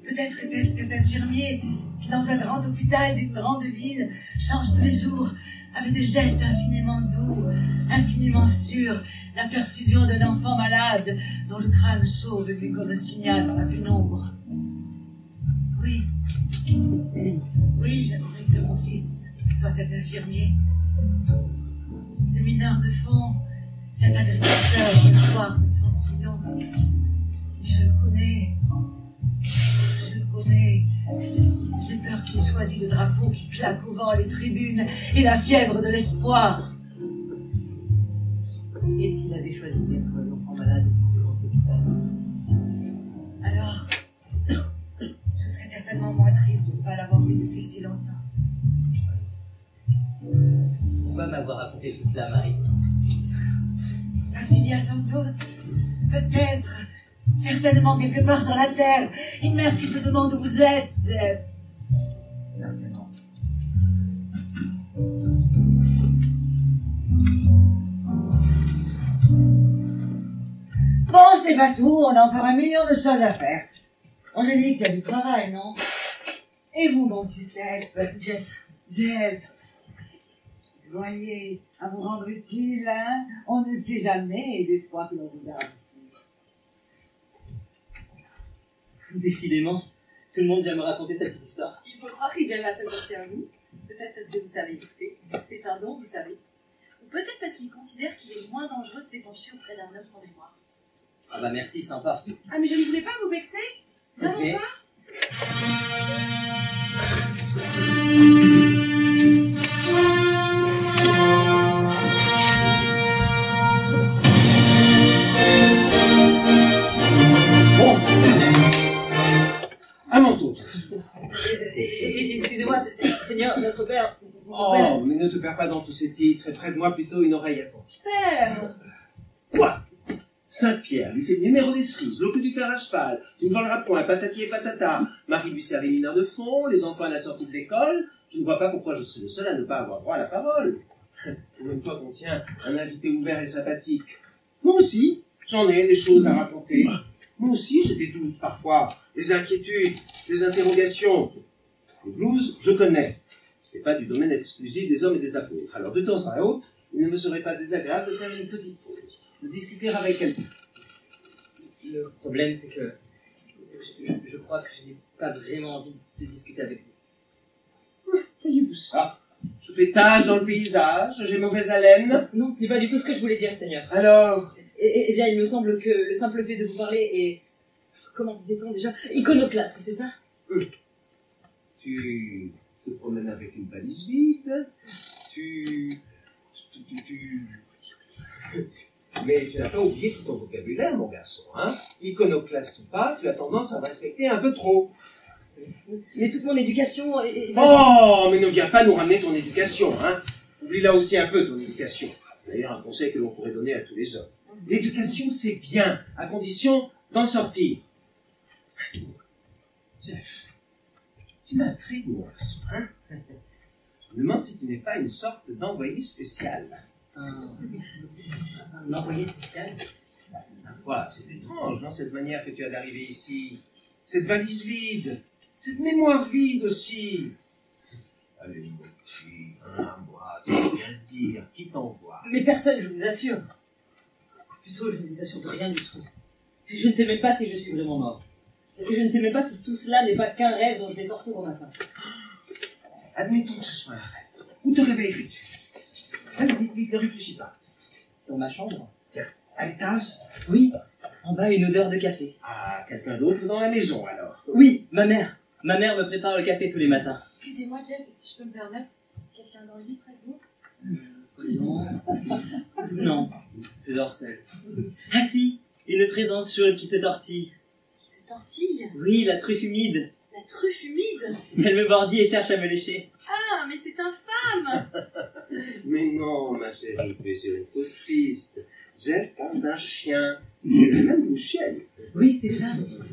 Peut-être était-ce cet infirmier qui, dans un grand hôpital d'une grande ville, change tous les jours, avec des gestes infiniment doux, infiniment sûrs, la perfusion d'un enfant malade, dont le crâne chauve lui comme un signal dans la pénombre. Oui. Oui, j'aimerais que mon fils soit cet infirmier. Ce mineur de fond, cet agriculteur le soir de son sillon. Je le connais. Je le connais. J'ai peur qu'il choisisse le drapeau qui claque au vent les tribunes et la fièvre de l'espoir. Et s'il avait choisi d'être l'enfant malade au grand hôpital? Alors, je serais certainement moins triste de ne pas l'avoir vu depuis si longtemps. Pourquoi m'avoir raconté tout cela, Marie? Parce qu'il y a sans doute, peut-être, certainement quelque part sur la terre, une mère qui se demande où vous êtes, Jeff. Certainement. Bon, c'est pas tout, on a encore 1 million de choses à faire. On a dit qu'il y a du travail, non? Et vous, mon petit Jeff. Vous voyez, à vous rendre utile, hein? On ne sait jamais, des fois, que l'on vous garde ici. Décidément, tout le monde vient me raconter sa petite histoire. Il faut croire qu'ils aiment à s'adapter à vous. Peut-être parce que vous savez écouter. C'est un don, vous savez. Ou peut-être parce qu'ils considèrent qu'il est moins dangereux de s'épancher auprès d'un homme sans mémoire. Ah bah merci, sympa. Ah, mais je ne voulais pas vous vexer. Vraiment Ok. pas. Bon. À mon tour. Excusez-moi, Seigneur, notre Père. Oh, mais ne te perds pas dans tous ces titres, et prête-moi plutôt une oreille attentive. Père. Quoi? Saint-Pierre lui fait le numéro des cerises, l'eau que du fer à cheval, tu ne voleras point, patati et patata. Marie lui sert les mineurs de fond, les enfants à la sortie de l'école. Je ne vois pas pourquoi je serais le seul à ne pas avoir droit à la parole. Pour une fois qu'on tient un invité ouvert et sympathique. Moi aussi, j'en ai des choses à raconter. Moi aussi, j'ai des doutes parfois, des inquiétudes, des interrogations. Le blues, je connais. Ce n'est pas du domaine exclusif des hommes et des apôtres. Alors, de temps à autre, il ne me serait pas désagréable de faire une petite pause, de discuter avec quelqu'un. Le problème, c'est que je crois que je n'ai pas vraiment envie de discuter avec vous. Voyez-vous ça? Je fais tache dans le paysage, j'ai mauvaise haleine. Non, ce n'est pas du tout ce que je voulais dire, Seigneur. Alors, Eh bien, il me semble que le simple fait de vous parler est... Comment disait-on déjà? Iconoclaste, c'est ça? tu te promènes avec une valise vide, Mais tu n'as pas oublié tout ton vocabulaire, mon garçon, hein? Iconoclaste ou pas, tu as tendance à me respecter un peu trop. Mais toute mon éducation est... Oh, mais ne viens pas nous ramener ton éducation, hein? Oublie là aussi un peu ton éducation. D'ailleurs, un conseil que l'on pourrait donner à tous les hommes. L'éducation, c'est bien, à condition d'en sortir. Jeff, tu m'intrigues, mon garçon, hein? Je me demande si tu n'es pas une sorte d'envoyé spécial. Un envoyé spécial? Ma foi, c'est étrange, non, cette manière que tu as d'arriver ici. Cette valise vide. Cette mémoire vide aussi. Allez, mon petit, à moi, tu peux bien le dire. Qui t'envoie? Mais personne, je vous assure. Plutôt, je ne vous assure de rien du tout. Je ne sais même pas si je suis vraiment mort. Et je ne sais même pas si tout cela n'est pas qu'un rêve dont je vais sortir au matin. Admettons que ce soit un rêve. Où te réveillerais-tu? Allez, vite, ne réfléchis pas. Dans ma chambre? À l'étage? Oui. En bas, une odeur de café. Ah, quelqu'un d'autre dans la maison, alors. Oui, ma mère. Ma mère me prépare le café tous les matins. Excusez-moi, Jeff, si je peux me permettre. Quelqu'un dans le lit près de vous? Non. Non. Je dors seul. Ah si, une présence chaude qui se tortille. Qui se tortille? Oui, la truffe humide. La truffe humide? Elle me mordit et cherche à me lécher. Ah, mais c'est infâme! Mais non, ma chérie, tu es sur une fausse piste. Jeff parle d'un chien. Il est même une chienne. Oui, c'est ça.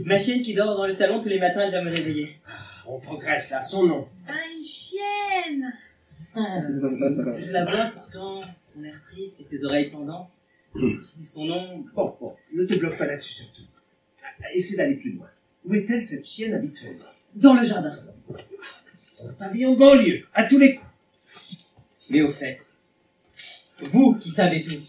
Ma chienne qui dort dans le salon tous les matins, elle va me réveiller. Ah, on progresse là, son nom. Ah, une chienne! Je la vois pourtant, son air triste et ses oreilles pendantes. Mais son nom... Bon, ne te bloque pas là-dessus surtout. Essaie d'aller plus loin. Où est-elle, cette chienne, habituellement? Dans le jardin. Pavillon de banlieue, à tous les coups. Mais au fait, vous qui savez tout,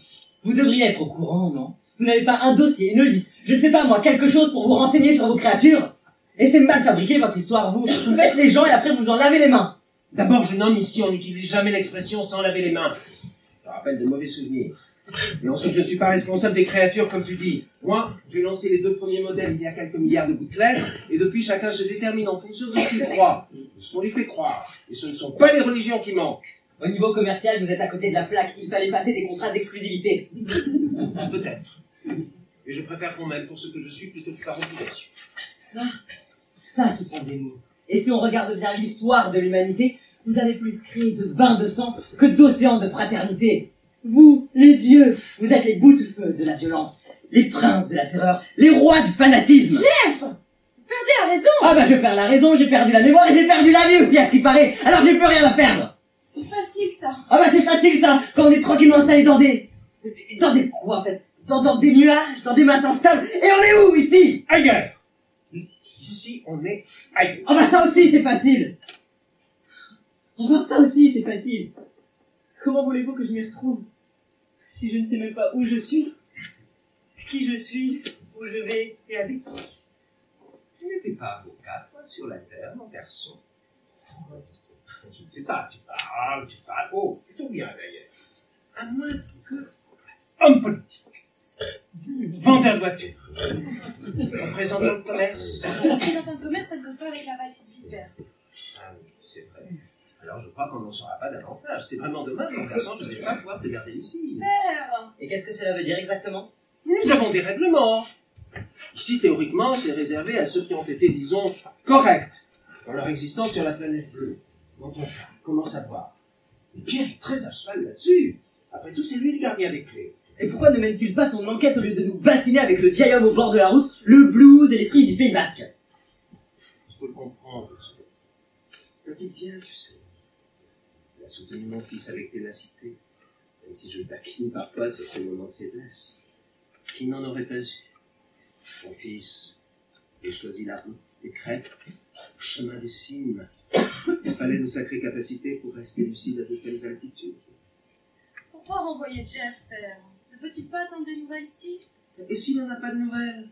vous devriez être au courant, non? Vous n'avez pas un dossier, une liste, je ne sais pas moi, quelque chose pour vous renseigner sur vos créatures? Et c'est mal fabriqué votre histoire, vous. Vous faites les gens et après vous en lavez les mains. D'abord, jeune homme, ici, on n'utilise jamais l'expression sans laver les mains. Ça rappelle de mauvais souvenirs. Et ensuite, je ne suis pas responsable des créatures, comme tu dis. Moi, j'ai lancé les 2 premiers modèles il y a quelques milliards de gouttelettes, et depuis, chacun se détermine en fonction de ce qu'il croit, de ce qu'on lui fait croire. Et ce ne sont pas les religions qui manquent. Au niveau commercial, vous êtes à côté de la plaque. Il fallait passer des contrats d'exclusivité. Peut-être. Et je préfère qu'on m'aime pour ce que je suis plutôt que par obligation. Ça, ce sont des mots. Et si on regarde bien l'histoire de l'humanité, vous avez plus créé de bains de sang que d'océans de fraternité. Vous, les dieux, vous êtes les boutefeux de la violence, les princes de la terreur, les rois du fanatisme. Jeff! Vous perdez la raison! Ah bah je perds la raison, j'ai perdu la mémoire et j'ai perdu la vie aussi à ce qui paraît. Alors j'ai plus rien à perdre. C'est facile, ça. Ah bah c'est facile ça, quand on est tranquillement installé dans des quoi en fait? Dans des nuages, dans des masses instables. Et on est où ici? Ailleurs! Ici, on est ailleurs. Ah bah ça aussi c'est facile. Enfin ça aussi c'est facile. Comment voulez-vous que je m'y retrouve si je ne sais même pas où je suis, qui je suis, où je vais et avec qui? Tu n'étais pas avocat, toi, sur la terre, mon garçon. Je ne sais pas, tu parles, oh, plutôt bien d'ailleurs. À moins que... Homme politique. Vendeur de voiture. Représentant de commerce. Représentant de commerce, ça ne gosse pas avec la valise vipère. Ah oui, c'est vrai. Alors je crois qu'on n'en saura pas davantage. C'est vraiment dommage, mon garçon, je ne vais pas pouvoir te garder ici. Père! Et qu'est-ce que cela veut dire exactement? Nous avons des règlements. Ici, théoriquement, c'est réservé à ceux qui ont été, disons, corrects dans leur existence sur la planète bleue. Dans ton cas, comment savoir? Pierre est très à cheval là-dessus. Après tout, c'est lui le gardien des clés. Et pourquoi ne mène-t-il pas son enquête au lieu de nous bassiner avec le vieil homme au bord de la route, le blues et les cerises du Pays Basque? Il faut le comprendre, monsieur. C'est-à-il bien, tu sais. Il a soutenu mon fils avec ténacité. Même si je le taquine parfois sur ses moments de faiblesse. Qui n'en aurait pas eu? Mon fils, j'ai choisi la route des crêpes, le chemin des cimes. Il fallait de sacrées capacités pour rester lucide à de telles altitudes. Pourquoi renvoyer Jeff, père? Ne peut-il pas attendre des nouvelles ici? Et s'il n'en a pas de nouvelles?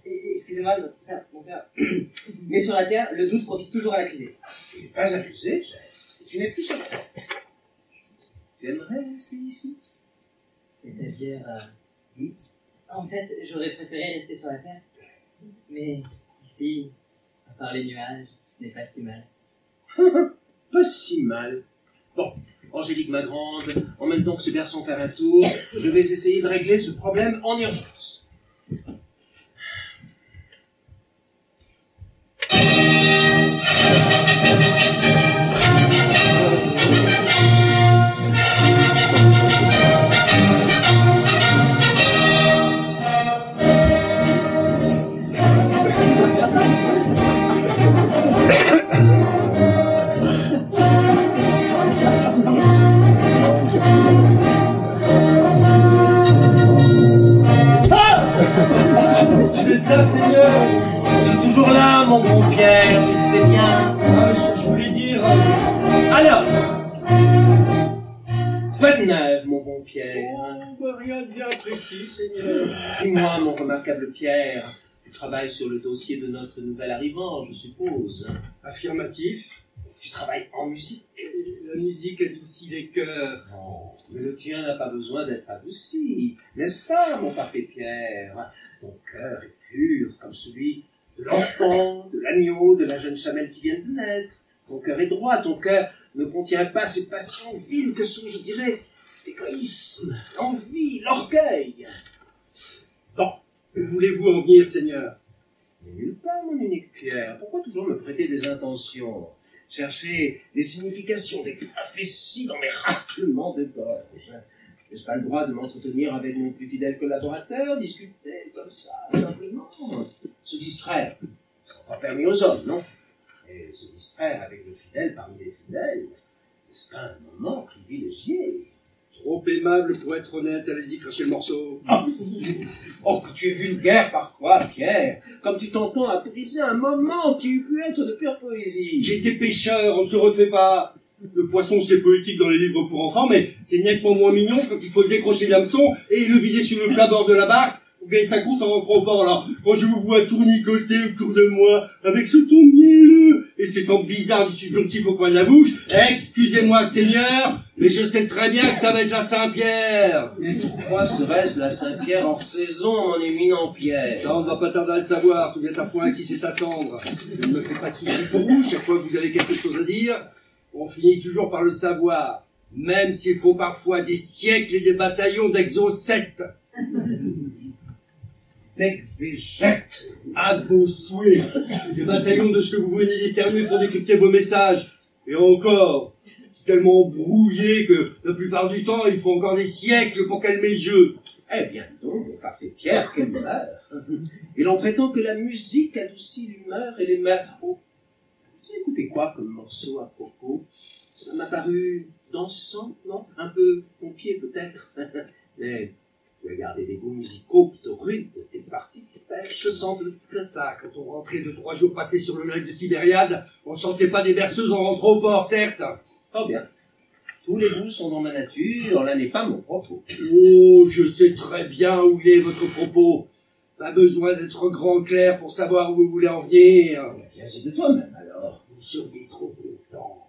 Excusez-moi, mon père. Mais sur la terre, le doute profite toujours à l'accusé. Tu n'es pas accusé, chef. Tu n'es plus sur terre. Tu aimerais rester ici? C'est-à-dire, oui. En fait, j'aurais préféré rester sur la terre. Mais ici, à part les nuages, ce n'est pas si mal. Pas si mal. Bon, Angélique ma grande, emmène donc ce garçon faire un tour. Je vais essayer de régler ce problème en urgence. Toujours là, mon bon Pierre, tu le sais bien. Ah, je voulais dire... Alors, quoi de neuf, mon bon Pierre? Oh, bah, rien de bien précis, Seigneur. Dis-moi, mon remarquable Pierre, tu travailles sur le dossier de notre nouvel arrivant, je suppose. Affirmatif. Tu travailles en musique. La musique adoucit les cœurs. Non, mais le tien n'a pas besoin d'être adouci, n'est-ce pas, mon parfait Pierre? Ton cœur est pur comme celui de l'enfant, de l'agneau, de la jeune chamelle qui vient de naître. Ton cœur est droit, ton cœur ne contient pas ces passions viles que sont, je dirais, l'égoïsme, l'envie, l'orgueil. Bon, où voulez-vous en venir, Seigneur? Mais nulle part, mon unique Pierre. Pourquoi toujours me prêter des intentions? Chercher des significations, des prophéties dans mes raclements de gorge. N'ai-je pas le droit de m'entretenir avec mon plus fidèle collaborateur, discuter comme ça, simplement? Se distraire, c'est pas permis aux hommes, non? Et se distraire avec le fidèle parmi les fidèles, N'est-ce pas un moment privilégié? Trop aimable pour être honnête, allez-y, crachez le morceau. Oh, que tu es vulgaire parfois, Pierre. Comme tu t'entends à briser un moment qui eût pu être de pure poésie. J'étais pêcheur, on ne se refait pas. Le poisson, c'est poétique dans les livres pour enfants, mais c'est nettement moins mignon quand il faut le décrocher d'hameçon et le vider sur le plat-bord de la barque. Et ça coûte en rentrant au port. Alors, quand je vous vois tournicoter autour de moi, avec ce ton mielleux et ces temps bizarres du subjonctif au coin de la bouche, excusez-moi, Seigneur, mais je sais très bien que ça va être la Saint-Pierre. Pourquoi serait-ce la Saint-Pierre hors saison, mon éminent Pierre? Ça, on ne va pas tarder à le savoir. Vous êtes un point à qui c'est attendre. Je ne me fais pas de soucis pour vous. Chaque fois que vous avez quelque chose à dire, on finit toujours par le savoir. Même s'il faut parfois des siècles et des bataillons d'exocètes. D'exégète. À vos souhaits. Des bataillons de ce que vous venez d'éternuer pour décrypter vos messages. Et encore, c'est tellement brouillé que la plupart du temps, il faut encore des siècles pour calmer le jeu. Eh bien donc, parfait Pierre, quelle humeur. Et l'on prétend que la musique adoucit l'humeur et les mœurs. Oh, j'ai écouté quoi comme morceau à propos? Ça m'a paru dansant, non? Un peu pompier peut-être. Mais tu as gardé des goûts musicaux plutôt rudes, tes parties pêche semble Ça, quand on rentrait de 3 jours passés sur le lac de Tibériade, on ne sentait pas des berceuses en rentrant au port, certes. Fort bien. Tous les goûts sont dans ma nature, là n'est pas mon propos. Oh, je sais très bien où est votre propos. Pas besoin d'être grand clair pour savoir où vous voulez en venir. Viens-y de toi-même alors. Vous seriez trop content.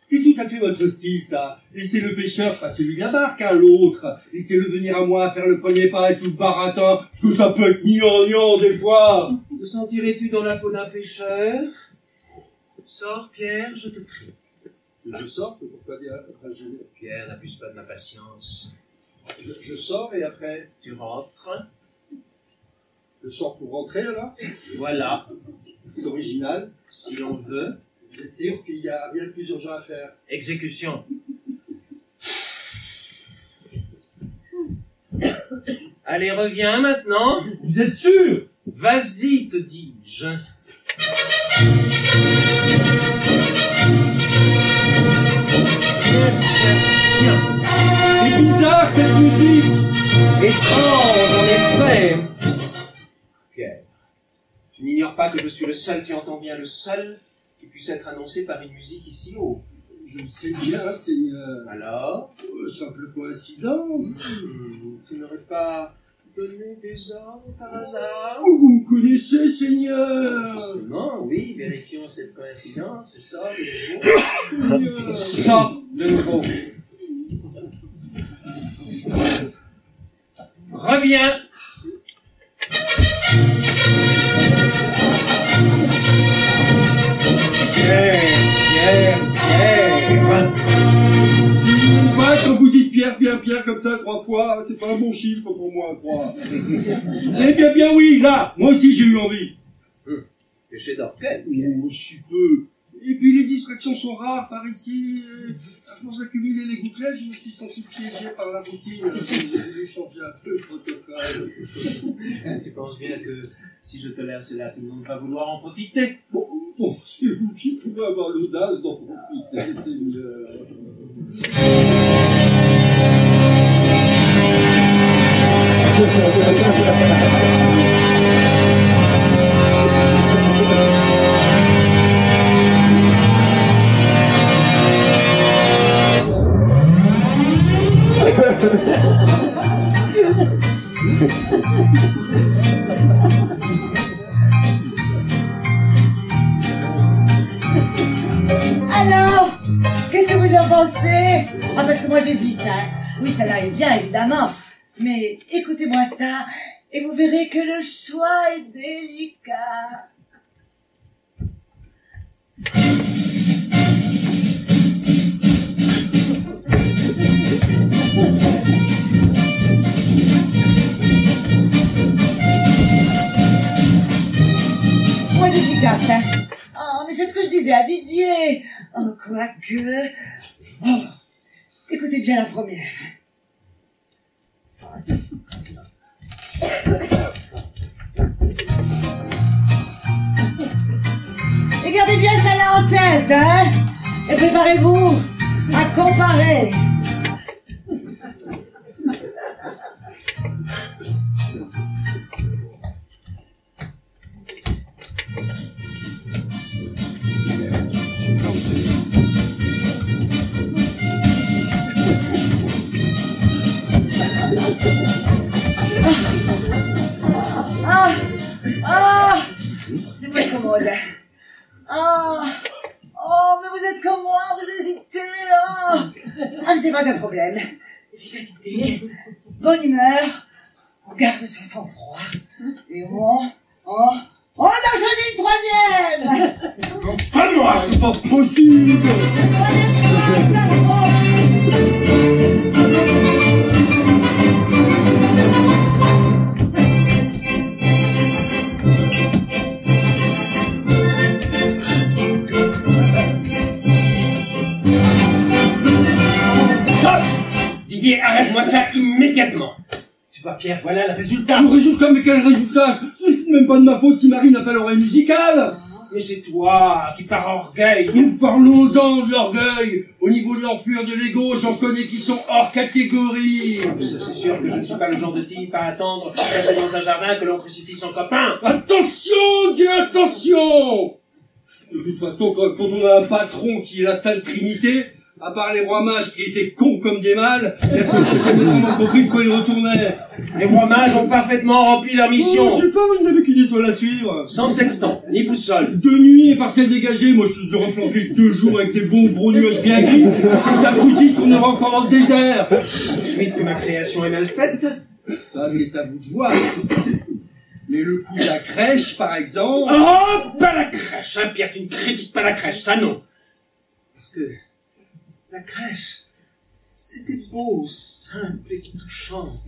C'est tout à fait votre style, ça. Laissez le pêcheur, pas celui de la barque, hein, l'autre. Laissez-le venir à moi faire le premier pas et tout le baratin, que ça peut être niant des fois. Te sentirais-tu dans la peau d'un pêcheur? Sors, Pierre, je te prie. Je sors, pourquoi dire? Pierre, n'abuse pas de ma patience. Je sors et après, Tu rentres. je sors pour rentrer, alors. Voilà, C'est original. si l'on veut. Vous êtes sûr qu'il y a rien de plus urgent à faire? Exécution. Allez, reviens maintenant. Vous êtes sûr? Vas-y, te dis-je. Tiens. C'est bizarre, cette musique. Étrange, en effet. Pierre, tu n'ignores pas que je suis le seul, tu entends bien, le seul qui puisse être annoncé par une musique ici haut. Je le sais bien, Seigneur. Alors, Simple coïncidence. tu n'aurais pas donné des ordres par hasard? Oh, vous me connaissez, Seigneur. Justement, oui, vérifions cette coïncidence, c'est ça, Seigneur. Sors de nouveau. Reviens. Pierre. Ouais, quand vous dites Pierre, Pierre, comme ça, 3 fois, c'est pas un bon chiffre pour moi, 3. Eh bien, oui, là, moi aussi j'ai eu envie. Péché d'orgueil. Oh, si peu. Et puis les distractions sont rares par ici. À force d'accumuler les gouttelettes, je me suis senti piégé par la routine. J'ai voulu changer un peu le protocole. Tu penses bien que si je tolère cela, tout le monde va vouloir en profiter? Bon, c'est vous qui pouvez avoir l'audace d'en profiter, Seigneur. Alors, qu'est-ce que vous en pensez? Ah, parce que moi j'hésite, hein. Oui, celle-là est bien, évidemment. Mais écoutez-moi ça, et vous verrez que le choix est délicat. Moins efficace, hein. Oh, mais c'est ce que je disais à Didier. Oh, quoique... Oh, écoutez bien la première. Et gardez bien celle-là en tête, hein. Et préparez-vous à comparer. C'est moins commode. Mais vous êtes comme moi, vous hésitez. Mais c'est pas un problème. Efficacité, bonne humeur, on garde son sang-froid. Et on a choisi une troisième. Pas moi, c'est pas possible. Une troisième fois, ça se voit. Didier, arrête-moi ça immédiatement. Tu vois, Pierre, voilà le résultat. Le résultat, mais quel résultat? C'est même pas de ma faute si Marie n'a pas l'oreille musicale. Mais c'est toi qui par orgueil. Nous parlons-en de l'orgueil. Au niveau de l'enflure de l'ego, j'en connais qui sont hors catégorie. Ça, c'est sûr que je ne suis pas le genre de type à attendre, caché dans un jardin, que l'on crucifie son copain. Attention, Dieu, attention! De toute façon, quand on a un patron qui est la Sainte Trinité, à part les rois mages qui étaient cons comme des mâles, personne n'a jamais vraiment compris de quoi ils retournaient. Les rois mages ont parfaitement rempli leur mission. Oh, tu parles, il n'avait qu'une étoile à suivre. Sans sextant, ni boussole. De nuit et parcelle dégagée, moi je te serais flanqué 2 jours avec des bons gros nuages bien gris. Ces abrutis tourneront encore dans le désert. Ensuite que ma création est mal faite. Ça, c'est à vous de voir. Mais le coup de la crèche, par exemple... Oh, pas la crèche, hein, Pierre, tu ne critiques pas la crèche, ça non. Parce que la crèche, c'était beau, simple et touchant.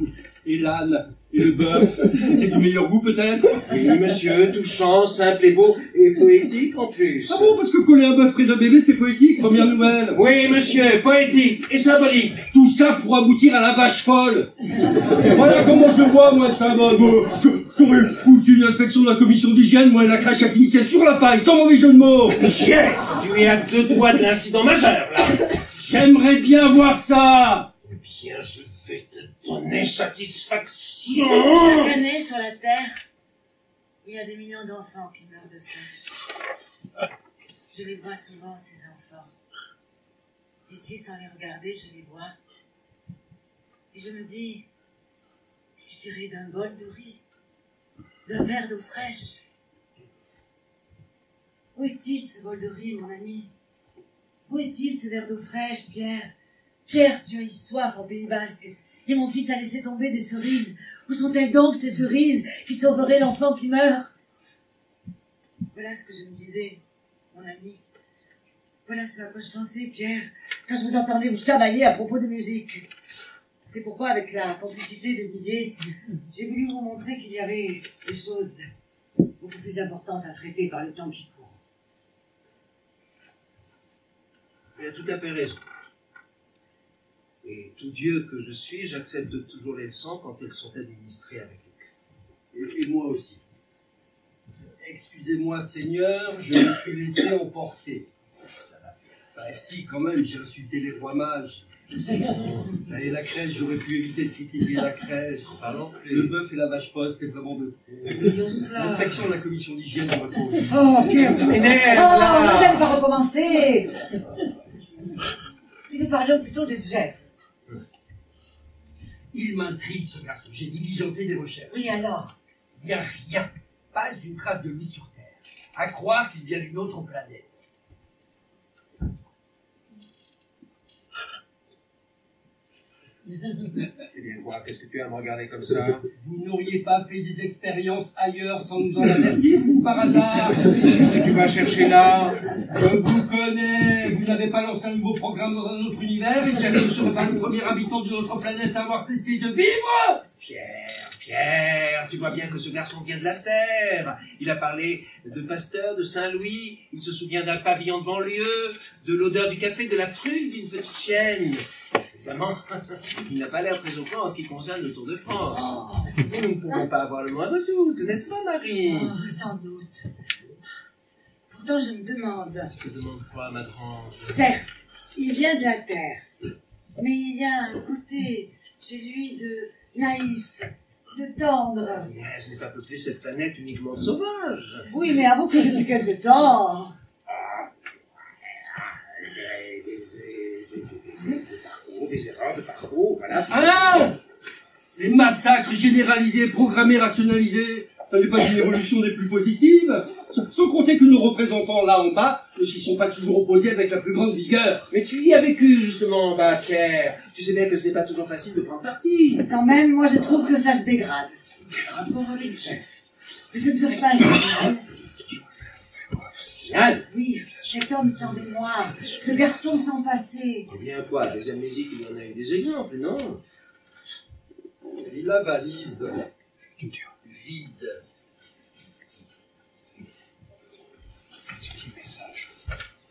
Et l'âne, et le bœuf, c'était du meilleur goût peut-être? Oui, monsieur, touchant, simple et beau, et poétique en plus. Ah bon, parce que coller un bœuf près d'un bébé, c'est poétique, première nouvelle. Oui, monsieur, poétique et symbolique. Tout ça pour aboutir à la vache folle. Voilà comment je le vois, moi, ça va. J'aurais foutu une inspection de la commission d'hygiène, moi, et la crèche, elle finissait sur la paille, sans mauvais jeu de mots. Pierre, tu es à 2 doigts de l'incident majeur, là. J'aimerais bien voir ça. Eh bien, je vais te donner satisfaction. Chaque année, sur la Terre, il y a des millions d'enfants qui meurent de faim. Je les vois souvent, ces enfants. Ici, sans les regarder, je les vois. Et je me dis, il suffirait d'un bol de riz, d'un verre d'eau fraîche. Où est-il, ce bol de riz, mon ami? Où est-il, ce verre d'eau fraîche, Pierre? Pierre, tu as eu soif au Pays Basque. Et mon fils a laissé tomber des cerises. Où sont-elles donc, ces cerises, qui sauveraient l'enfant qui meurt? Voilà ce que je me disais, mon ami. Voilà ce à quoi je pensais, Pierre, quand je vous entendais vous chamailler à propos de musique. C'est pourquoi, avec la complicité de Didier, j'ai voulu vous montrer qu'il y avait des choses beaucoup plus importantes à traiter par le temps qui court. Il a tout à fait raison. Et tout Dieu que je suis, j'accepte toujours les leçons quand elles sont administrées avec le cœur. Et moi aussi. Excusez-moi, Seigneur, je me suis laissé emporter. Bah si, quand même, j'ai insulté les rois mages. Et la crèche, j'aurais pu éviter de critiquer la crèche. Pardon? Le bœuf et la vache poste, c'était vraiment de trop. L'inspection de la commission d'hygiène, je repose. Oh, Pierre, tu m'énerves, Oh, là. vous n'allez pas recommencer. Si nous parlions plutôt de Jeff. Il m'intrigue, ce garçon. J'ai diligenté des recherches. Oui, alors? Il n'y a rien, pas une trace de lui sur Terre. À croire qu'il vient d'une autre planète. Eh bien, quoi, qu'est-ce que tu as à me regarder comme ça? Vous n'auriez pas fait des expériences ailleurs sans nous en avertir, ou par hasard? Qu'est-ce que tu vas chercher là? Je vous connais. Vous n'avez pas lancé un nouveau programme dans un autre univers et Jeff ne serait pas le premier habitant d'une autre planète à avoir cessé de vivre? Pierre, tu vois bien que ce garçon vient de la Terre. Il a parlé de Pasteur, de Saint-Louis, il se souvient d'un pavillon de banlieue, de l'odeur du café, de la truffe d'une petite chienne. Évidemment, il n'a pas l'air très au courant en ce qui concerne le Tour de France. Nous ne pouvons pas avoir le moindre doute, n'est-ce pas, Marie? Oh, sans doute. Pourtant, je me demande. Tu te demandes quoi, ma grande? Certes, Il vient de la Terre. Mais il y a un côté chez lui de naïf, de tendre. Mais je n'ai pas peuplé cette planète uniquement de sauvages. Oui, mais avoue que depuis quelque temps... Des erreurs de parcours, voilà. Ah! Les massacres généralisés, programmés, rationalisés, ça n'est pas une évolution des plus positives. Sans compter que nos représentants là en bas ne s'y sont pas toujours opposés avec la plus grande vigueur. Mais tu y as vécu justement en bas, Pierre. Tu sais bien que ce n'est pas toujours facile de prendre parti. Quand même, moi je trouve que ça se dégrade. Quel rapport avec Jeff? Mais ce ne serait pas génial. Génial. Oui, cet homme sans mémoire, ce garçon sans passé. Eh bien quoi, des amnésiques, il y en a eu des exemples, non? Et la valise, vide.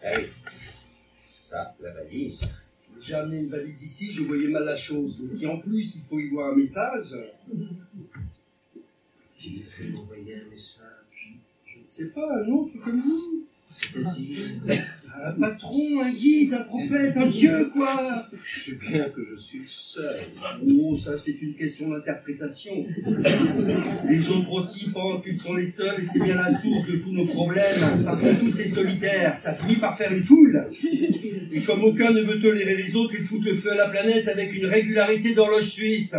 Ah oui. Ça, la valise. J'ai amené une valise ici, je voyais mal la chose. Mais si en plus il faut y voir un message, Qui voudrait m'envoyer un message? je ne sais pas, un autre comme vous. C'est-à-dire? Un patron, un guide, un prophète, un dieu, quoi. Je sais bien que je suis le seul. Oh, ça c'est une question d'interprétation. Les autres aussi pensent qu'ils sont les seuls et c'est bien la source de tous nos problèmes. Parce que tous ces solitaires, ça finit par faire une foule. Et comme aucun ne veut tolérer les autres, ils foutent le feu à la planète avec une régularité d'horloge suisse.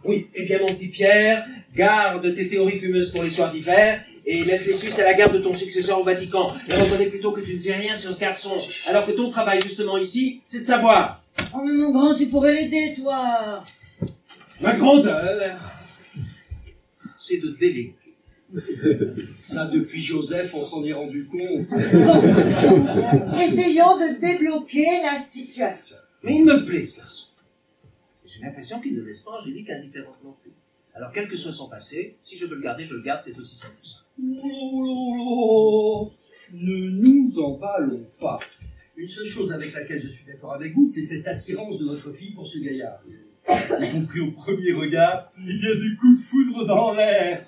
Oui, eh bien mon petit Pierre, garde tes théories fumeuses pour les soirs d'hiver et laisse les Suisses à la garde de ton successeur au Vatican. Et reconnais plutôt que tu ne sais rien sur ce garçon, alors que ton travail justement ici, c'est de savoir. Oh mais mon grand, tu pourrais l'aider, toi. Ma grandeur, c'est de déléguer. Ça, depuis Joseph, on s'en est rendu compte. Essayons de débloquer la situation. Mais il me plaît, ce garçon. J'ai l'impression qu'il ne laisse pas Angélique indifférente non plus. Alors, quel que soit son passé, si je veux le garder, je le garde, c'est aussi simple que ça. Oh, ne nous emballons pas. Une seule chose avec laquelle je suis d'accord avec vous, c'est cette attirance de votre fille pour ce gaillard. Y compris au premier regard, il y a du coup de foudre dans l'air.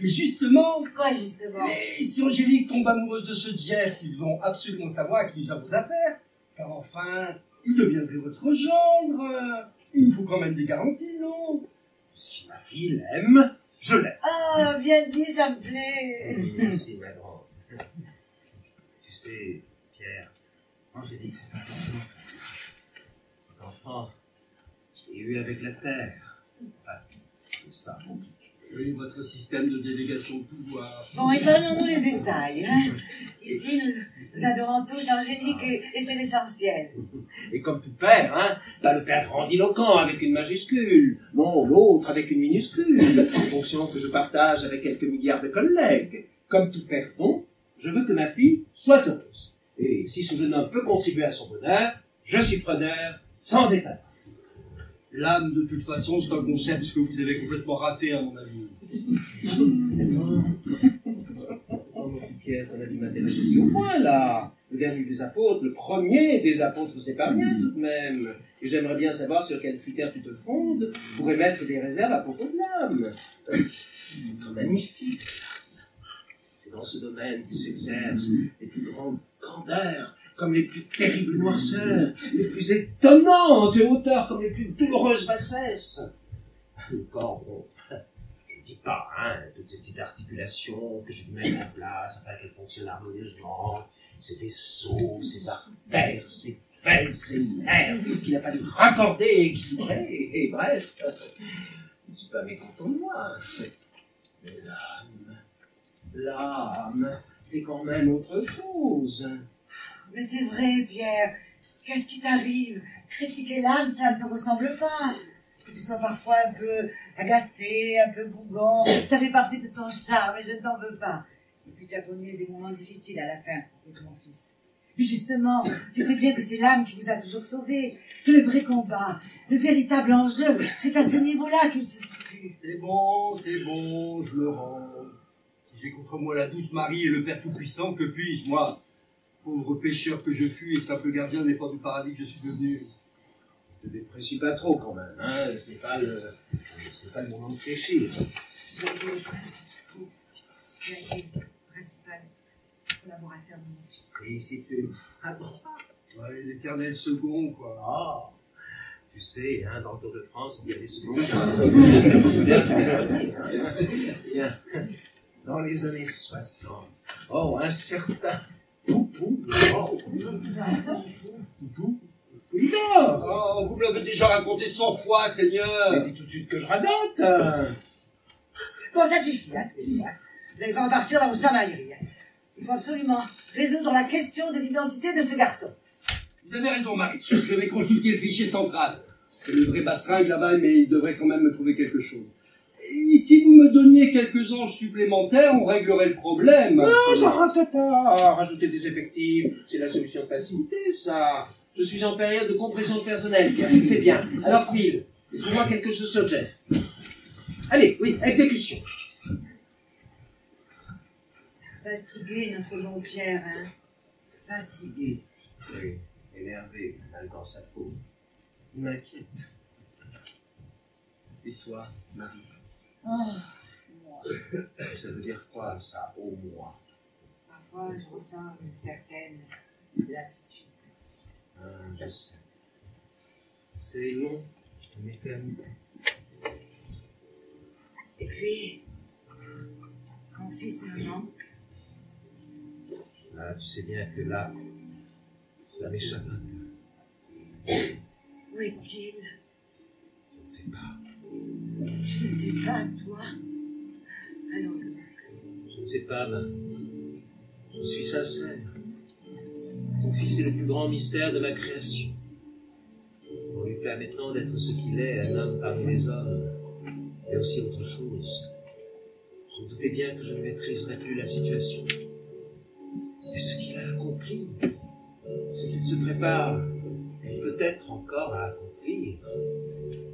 Mais justement, Quoi, justement? si Angélique tombe amoureuse de ce Jeff, ils vont absolument savoir à qui nous avons affaire. Car enfin, il deviendrait votre gendre. Il nous faut quand même des garanties, non? Si ma fille l'aime, je l'aime. Ah, bien dit, ça me plaît. Merci, ma grande. Tu sais, Pierre, Angélique, c'est un enfant. Cet enfant, je l'ai eu avec la terre. Enfin, n'est-ce pas? Oui, votre système de délégation de pouvoir. Bon, épargnons-nous les détails. Hein. Ici, nous adorons tous Angélique et c'est l'essentiel. Et comme tout père, hein, t'as le père grandiloquent avec une majuscule, non, l'autre avec une minuscule, fonction que je partage avec quelques milliards de collègues. Comme tout père donc, je veux que ma fille soit heureuse. Et si ce jeune homme peut contribuer à son bonheur, je suis preneur sans état. L'âme, de toute façon, c'est un concept que vous avez complètement raté, à mon avis. Oh, mon petit Pierre, on a dû m'intéresser au point, là. Le dernier des apôtres, le premier des apôtres, c'est pas bien, tout de même. Et j'aimerais bien savoir sur quels critères tu te fondes pour émettre des réserves à propos de l'âme. Magnifique. C'est dans ce domaine qui s'exercent les plus grandes candeurs, comme les plus terribles noirceurs, les plus étonnantes hauteurs, comme les plus douloureuses bassesses. Le corps, bon, je ne dis pas, hein, toutes ces petites articulations que j'ai dû mettre en place afin qu'elles fonctionnent harmonieusement, ces vaisseaux, ces artères, ces veines, ces nerfs qu'il a fallu raccorder et équilibrer, et bref, je ne suis pas mécontent de moi. Mais l'âme, c'est quand même autre chose. Mais c'est vrai, Pierre. Qu'est-ce qui t'arrive? Critiquer l'âme, ça ne te ressemble pas. Que tu sois parfois un peu agacé, un peu bougon, ça fait partie de ton charme et je ne t'en veux pas. Et puis tu as connu des moments difficiles à la fin avec mon fils. Mais justement, tu sais bien que c'est l'âme qui vous a toujours sauvé, que le vrai combat, le véritable enjeu, c'est à ce niveau-là qu'il se situe. C'est bon, je me rends. Si j'ai contre moi la douce Marie et le Père Tout-Puissant, que puis-je, moi, pauvre pécheur que je fus et simple gardien n'est pas du paradis que je suis devenu. Ne te déprécie pas trop quand même, hein, ce n'est pas le moment de pécher. Tu as été le principal, tu as été le principal collaborateur de mon fils. Et c'est que, à droite, Ouais, l'éternel second, quoi. Ah, tu sais, hein, dans le Tour de France, il y a des secondes. Tiens, dans les années 60, oh, un certain Poupou. Oh. Poupou. Oh, vous me l'avez déjà raconté 100 fois, Seigneur. Mais dis tout de suite que je radote. Bon, ça suffit, hein. Vous n'allez pas repartir dans vos chamailleries. Il faut absolument résoudre la question de l'identité de ce garçon. Vous avez raison, Marie. Je vais consulter le fichier central. C'est le vrai Basringue là-bas, mais il devrait quand même me trouver quelque chose. Et si vous me donniez quelques anges supplémentaires, on réglerait le problème. Non, j'arrête pas. Rajouter des effectifs, c'est la solution de facilité, ça. Je suis en période de compression de personnel, Pierre. C'est bien. Alors, Phil, trouve-moi quelque chose sur Jeff. Allez, oui, exécution. Fatigué, notre bon Pierre, hein. Fatigué. Oui, énervé, mal dans sa peau. Il m'inquiète. Et toi, Marie? Oh, moi. Ça veut dire quoi, ça, au moi? Parfois, je ressens une certaine lassitude. Je sais. C'est long, une éternité. Et puis, mon fils me manque. Ah, tu sais bien que là, ça m'échappe un peu. Où est-il? Je ne sais pas. Je ne sais pas, toi. Allons donc. Je ne sais pas, ben, je suis sincère. Mon fils est le plus grand mystère de ma création. En lui permettant d'être ce qu'il est, un homme parmi les hommes, et aussi autre chose. Je me doutais bien que je ne maîtriserais plus la situation. Et ce qu'il a accompli, ce qu'il se prépare, peut-être encore à accomplir,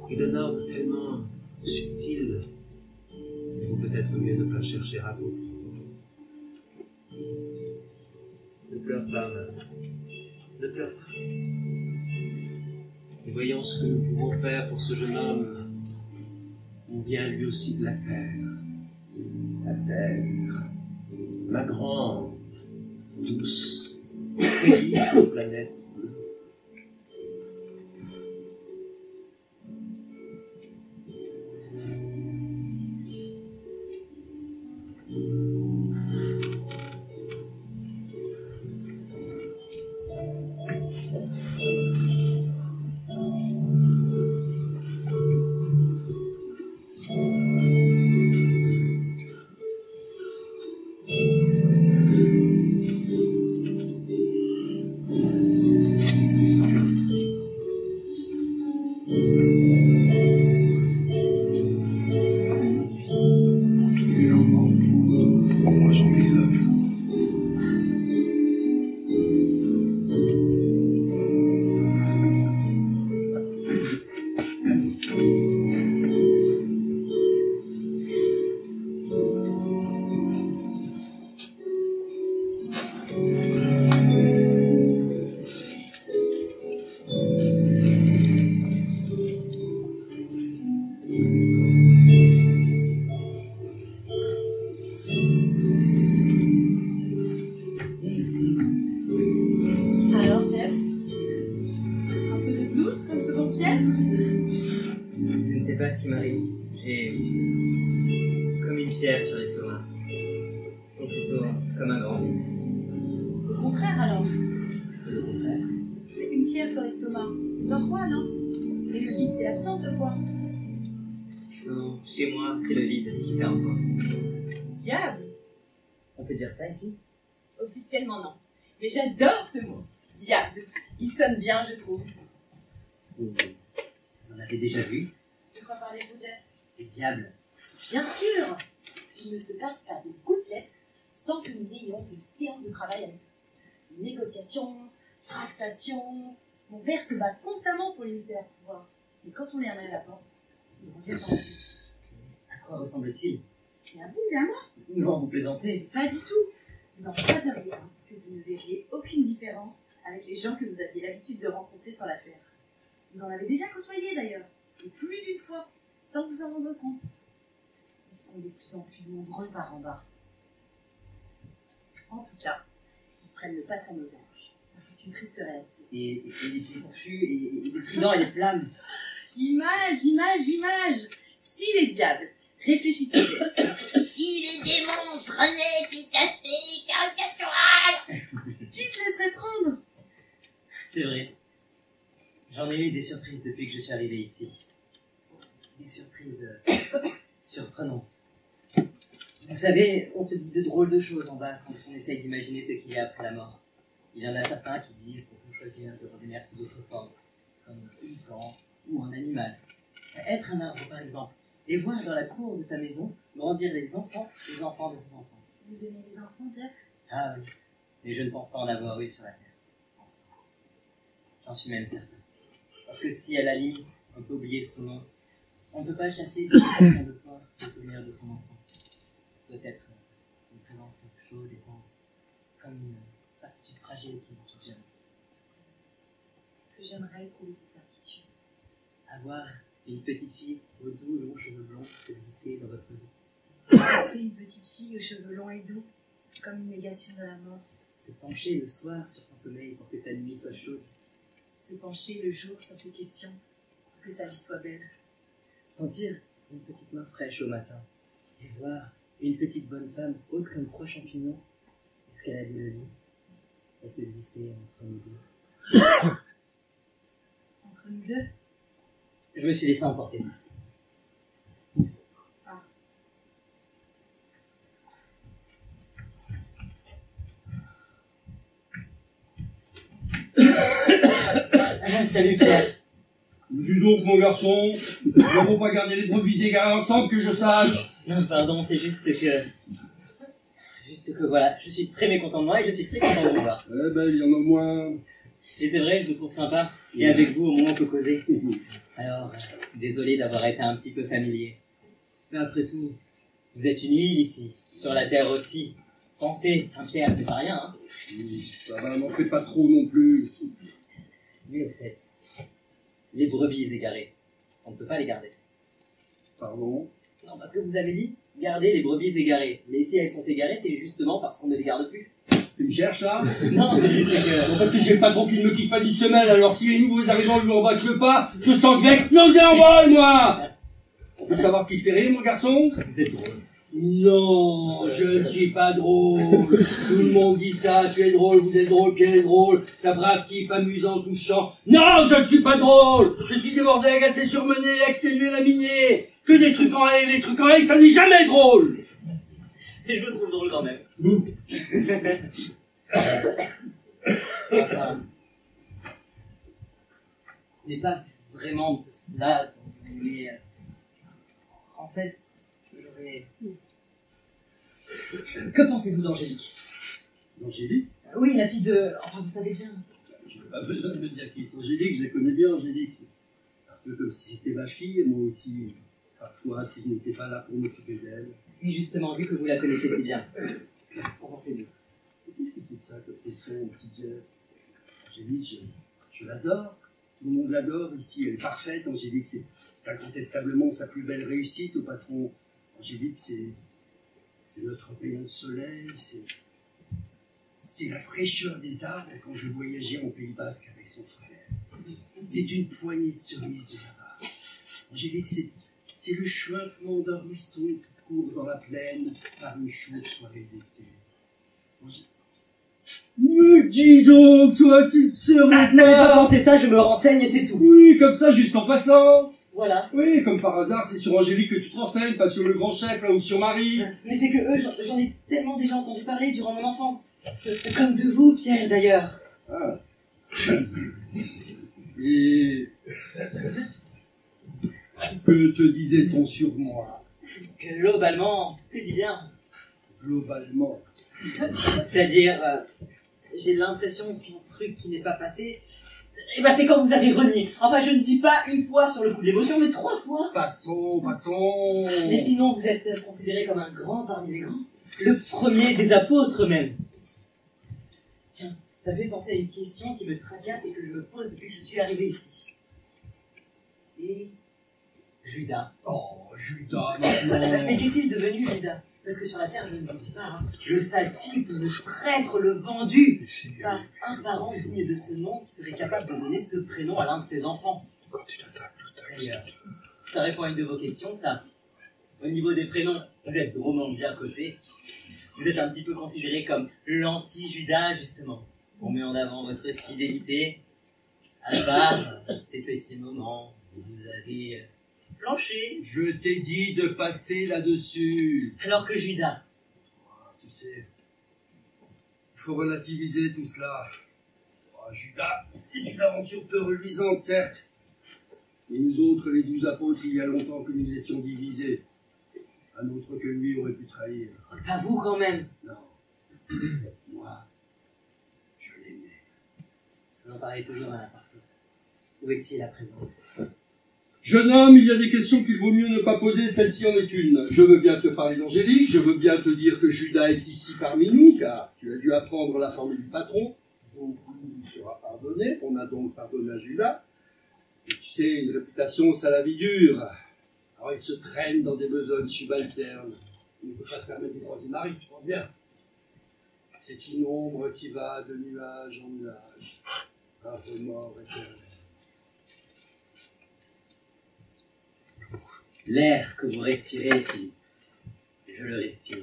est d'un ordre tellement subtil qu'il vaut peut-être mieux ne pas chercher à comprendre. Ne pleure pas, maman. Ne pleure pas. Et voyons ce que nous pouvons faire pour ce jeune homme. On vient lui aussi de la terre. La terre, ma grande, douce, terrible planète bleue. Alors, Jeff, un peu de blues comme ce bon Pierre? Je ne sais pas ce qui m'arrive. J'ai comme une pierre sur l'estomac. Ou plutôt comme un grand vide. Au contraire, alors. Le contraire. Une pierre sur l'estomac. Dans quoi, non? Et le vide, c'est l'absence de quoi? Non, chez moi, c'est le vide qui fait encore. Diable! On peut dire ça ici? Officiellement, non. Mais j'adore ce mot. Diable. Il sonne bien, je trouve. Vous en avez déjà vu? De quoi parlez-vous, Jeff? Les diables. Bien sûr! Il ne se passe pas de gouttelettes sans que nous n'ayons une séance de travail avec eux. Négociations, tractations. Mon père se bat constamment pour limiter leur pouvoir. Mais quand on les ramène à la porte, ils reviennent en plus. À quoi ressemble-t-il? Et à vous et à moi? Non, vous plaisantez. Pas du tout. Vous en croiseriez un, que vous ne verriez aucune différence avec les gens que vous aviez l'habitude de rencontrer sur la Terre. Vous en avez déjà côtoyé d'ailleurs, et plus d'une fois, sans vous en rendre compte. Ils sont de plus en plus nombreux par en bas. En tout cas, ils prennent le pas sur nos anges. Ça, c'est une triste réalité. Et les pieds fourchus, et les tridents et les flammes. Image, image, image. Si les diables réfléchissaient, Si les démons prenaient des cafés caricaturales, qui se laisserait prendre? C'est vrai. J'en ai eu des surprises depuis que je suis arrivé ici. Des surprises surprenantes. Vous savez, on se dit de drôles de choses en bas quand on essaye d'imaginer ce qu'il y a après la mort. Il y en a certains qui disent qu'on peut choisir de revenir sous d'autres formes, comme une plante ou un animal. Être un arbre, par exemple, et voir dans la cour de sa maison grandir les enfants de ses enfants. Vous aimez les enfants, Jeff? Ah oui, mais je ne pense pas en avoir eu sur la terre. J'en suis même certain. Parce que si, à la limite, on peut oublier son nom, on ne peut pas chasser du fond de soi le souvenir de son enfant. Ce doit être une présence chaude et tendre, comme une certitude fragile qui ne quitte jamais. Est-ce que j'aimerais éprouver cette certitude? Avoir une petite fille aux doux longs cheveux blonds se glisser dans votre vie. C'était une petite fille aux cheveux longs et doux, comme une négation de la mort. Se pencher le soir sur son sommeil pour que sa nuit soit chaude. Se pencher le jour sur ses questions, pour que sa vie soit belle. Sentir une petite main fraîche au matin. Et voir une petite bonne femme haute comme 3 champignons escalader le lit et se glisser entre nous deux. Entre nous deux, Je me suis laissé emporter. Salut Pierre. Dis donc, mon garçon, nous n'avons pas gardé les brebis égarées ensemble que je sache. Non, pardon, c'est juste que voilà, je suis très mécontent de moi et je suis très content de vous voir. Eh ben, il y en a moins. Et c'est vrai, je vous trouve sympa, et avec vous, au moins on peut causer. Alors, désolé d'avoir été un petit peu familier. Mais après tout, vous êtes une île ici, sur la terre aussi. Pensez, Saint-Pierre, c'est pas rien, hein. Ça va, n'en fais pas trop non plus. Mais au fait, les brebis égarées, on ne peut pas les garder. Pardon? Non, parce que vous avez dit, garder les brebis égarées. Mais si elles sont égarées, c'est justement parce qu'on ne les garde plus. Tu me cherches, là? Non, c'est juste que... Bon, parce que j'ai le patron qui ne me quitte pas d'une semaine, alors si les nouveaux arrivants lui embattent le pas, je sens que je vais exploser en vol, moi! On peut savoir ce qui te fait rire, mon garçon? Vous êtes drôle. Non, je ne suis pas drôle. Tout le monde dit ça, tu es drôle, vous êtes drôle, Pierre est drôle, ta brave type, amusant, touchant. Non, je ne suis pas drôle. Je suis débordé, agacé, surmené, exténué, laminé. Que des trucs en haie, des trucs en haie, ça n'est jamais drôle. Et je vous trouve drôle quand même. Enfin, ce n'est pas vraiment de cela dont vous voulez... En fait, j'aurais... Que pensez-vous d'Angélique? Angélique? Oui, la fille de... Enfin, vous savez bien. Je n'ai pas besoin de me dire qui est Angélique, je la connais bien, Angélique. C'est un peu comme si c'était ma fille, moi aussi. Parfois, si je n'étais pas là pour m'occuper d'elle. Et justement, vu que vous la connaissez si bien, qu'en pensez-vous? Qu'est-ce que c'est que ça, comme question, petit Jeff? Angélique, je l'adore. Tout le monde l'adore ici, elle est parfaite, Angélique. C'est incontestablement sa plus belle réussite au patron. Angélique, c'est notre rayon de soleil, c'est la fraîcheur des arbres quand je voyageais en Pays Basque avec son frère. C'est une poignée de cerises de là-bas. Angélique, c'est le chuintement d'un ruisseau qui court dans la plaine par une chaude soirée d'été. Mais dis donc, toi, tu te serais N'avez pas pensé ça, je me renseigne et c'est tout. Oui, comme ça, juste en passant. Voilà. Oui, comme par hasard, c'est sur Angélique que tu te renseignes, pas sur le grand chef, là, ou sur Marie. Mais c'est que eux, j'en ai tellement déjà entendu parler durant mon enfance. Comme de vous, Pierre, d'ailleurs. Ah. Et... que te disait-on sur moi? Globalement, que du bien. Globalement. C'est-à-dire, j'ai l'impression qu'un truc qui n'est pas passé, eh ben c'est quand vous avez renié. Enfin, je ne dis pas une fois sur le coup de l'émotion, mais 3 fois. Passons, passons. Mais sinon, vous êtes considéré comme un grand parmi les grands. Le premier des apôtres, même. Tiens, ça me fait penser à une question qui me tracasse et que je me pose depuis que je suis arrivé ici. Et... Judas. Oh, Judas, maintenant. Mais qu'est-il devenu, Judas? Parce que sur la terre, je ne dis pas, hein, le sale type, le traître, le vendu, pas un parent digne de ce nom qui serait capable de donner ce prénom à l'un de ses enfants. D'ailleurs, ça répond à une de vos questions, ça. Au niveau des prénoms, vous êtes drôlement bien cotés. Vous êtes un petit peu considéré comme l'anti-Judas, justement. On met en avant votre fidélité, à part ces petits moments où vous avez planché. Je t'ai dit de passer là-dessus. Alors que Judas, Tu sais, il faut relativiser tout cela. Oh, Judas, c'est une aventure peu reluisante, certes. Et nous autres, les 12 apôtres, il y a longtemps que nous étions divisés. Un autre que lui aurait pu trahir. pas vous quand même. Non. Moi, je l'aimais. Vous en parlez toujours à la parfaite. Où est-il à présent? Jeune homme, il y a des questions qu'il vaut mieux ne pas poser, celle-ci en est une. Je veux bien te parler d'Angélique, je veux bien te dire que Judas est ici parmi nous, car tu as dû apprendre la formule du patron. Beaucoup lui sera pardonné, on a donc pardonné à Judas. Et tu sais, une réputation, ça la vie dure. Alors il se traîne dans des besognes subalternes. Il ne peut pas se permettre de croiser Marie, tu vois bien. C'est une ombre qui va de nuage en nuage. Un remords éternel. L'air que vous respirez, Philippe, je le respire.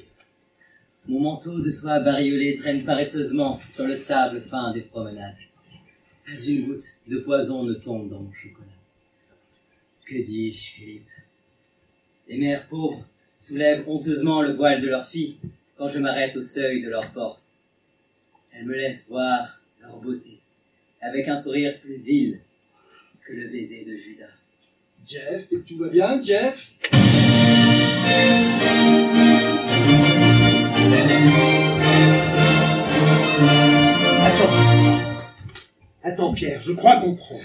Mon manteau de soie bariolé traîne paresseusement sur le sable fin des promenades. Pas une goutte de poison ne tombe dans mon chocolat. Que dis-je, Philippe? Les mères pauvres soulèvent honteusement le voile de leurs filles quand je m'arrête au seuil de leur porte. Elles me laissent voir leur beauté, avec un sourire plus vil que le baiser de Judas. Jeff, tu vas bien, Jeff? Attends, Pierre, je crois comprendre.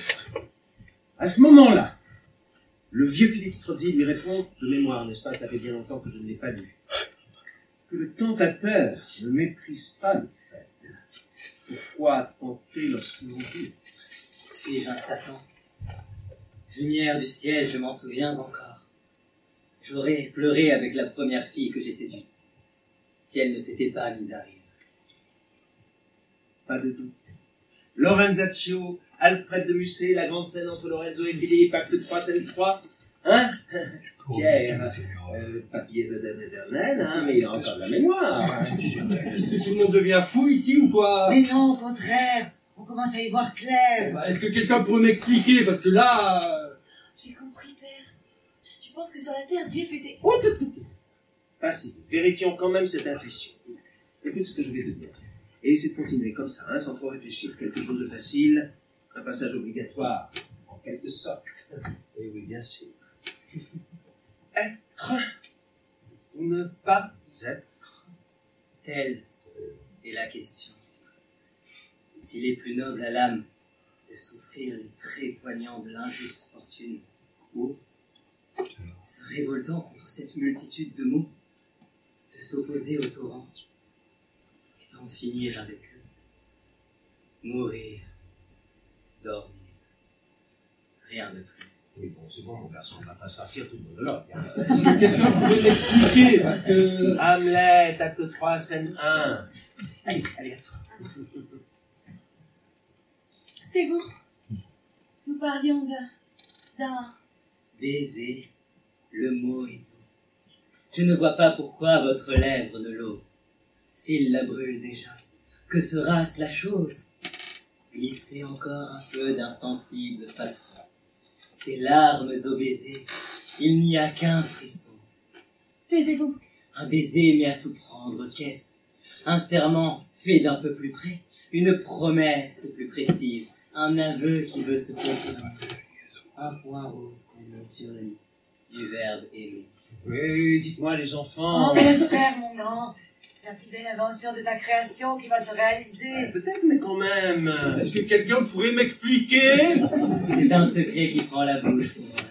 À ce moment-là, le vieux Philippe Strozzi lui répond, de mémoire, n'est-ce pas, ça fait bien longtemps que je ne l'ai pas lu, que le tentateur ne méprise pas le fait. Pourquoi tenter lorsque l'on veut? Suis-je un Satan? Lumière du ciel, je m'en souviens encore. J'aurais pleuré avec la première fille que j'ai séduite, si elle ne s'était pas mise à rire. Pas de doute. Lorenzaccio, Alfred de Musset, la grande scène entre Lorenzo et Philippe, acte 3, scène 3. Hein? Pierre, papier de éternel, hein, mais il a encore de la mémoire. Est-ce que tout le monde devient fou ici ou quoi? Mais non, au contraire, on commence à y voir clair. Bah, est-ce que quelqu'un pourrait m'expliquer? Parce que là... J'ai compris, père. Tu penses que sur la Terre, Jeff était... Oh, pas si. Vérifions quand même cette intuition. Écoute ce que je vais te dire. Et essaie de continuer comme ça, hein, sans trop réfléchir. Quelque chose de facile, un passage obligatoire, en quelque sorte. Et oui, bien sûr. Être ou ne pas être? Telle est la question. S'il est plus noble à l'âme de souffrir les traits poignants de l'injuste fortune, ou, se révoltant contre cette multitude de maux, de s'opposer au torrent, et d'en finir avec eux, mourir, dormir, rien de plus. Oui, bon, c'est bon, mon garçon, on va pas se rassir tout le monologue. Hein. Est-ce que quelqu'un pourrait m'expliquer? Parce que... Hamlet, acte 3, scène 1. Allez, allez, à toi. C'est vous. Nous parlions d'un... Baiser, le mot est tout. Je ne vois pas pourquoi votre lèvre ne l'ose. S'il la brûle déjà, que sera-ce la chose? Glissez encore un peu d'insensible façon. Des larmes au baiser, il n'y a qu'un frisson. Taisez-vous. Un baiser mais à tout prendre, qu'est-ce? Un serment fait d'un peu plus près, une promesse plus précise, un aveu qui veut se confirmer. Un point rose qu'on met sur le lit du verbe aimer. Oui, dites-moi les enfants. On l'espère, mon grand. C'est la plus belle invention de ta création qui va se réaliser. Peut-être, mais quand même. Est-ce que quelqu'un pourrait m'expliquer? C'est un secret qui prend la bouche pour vrai.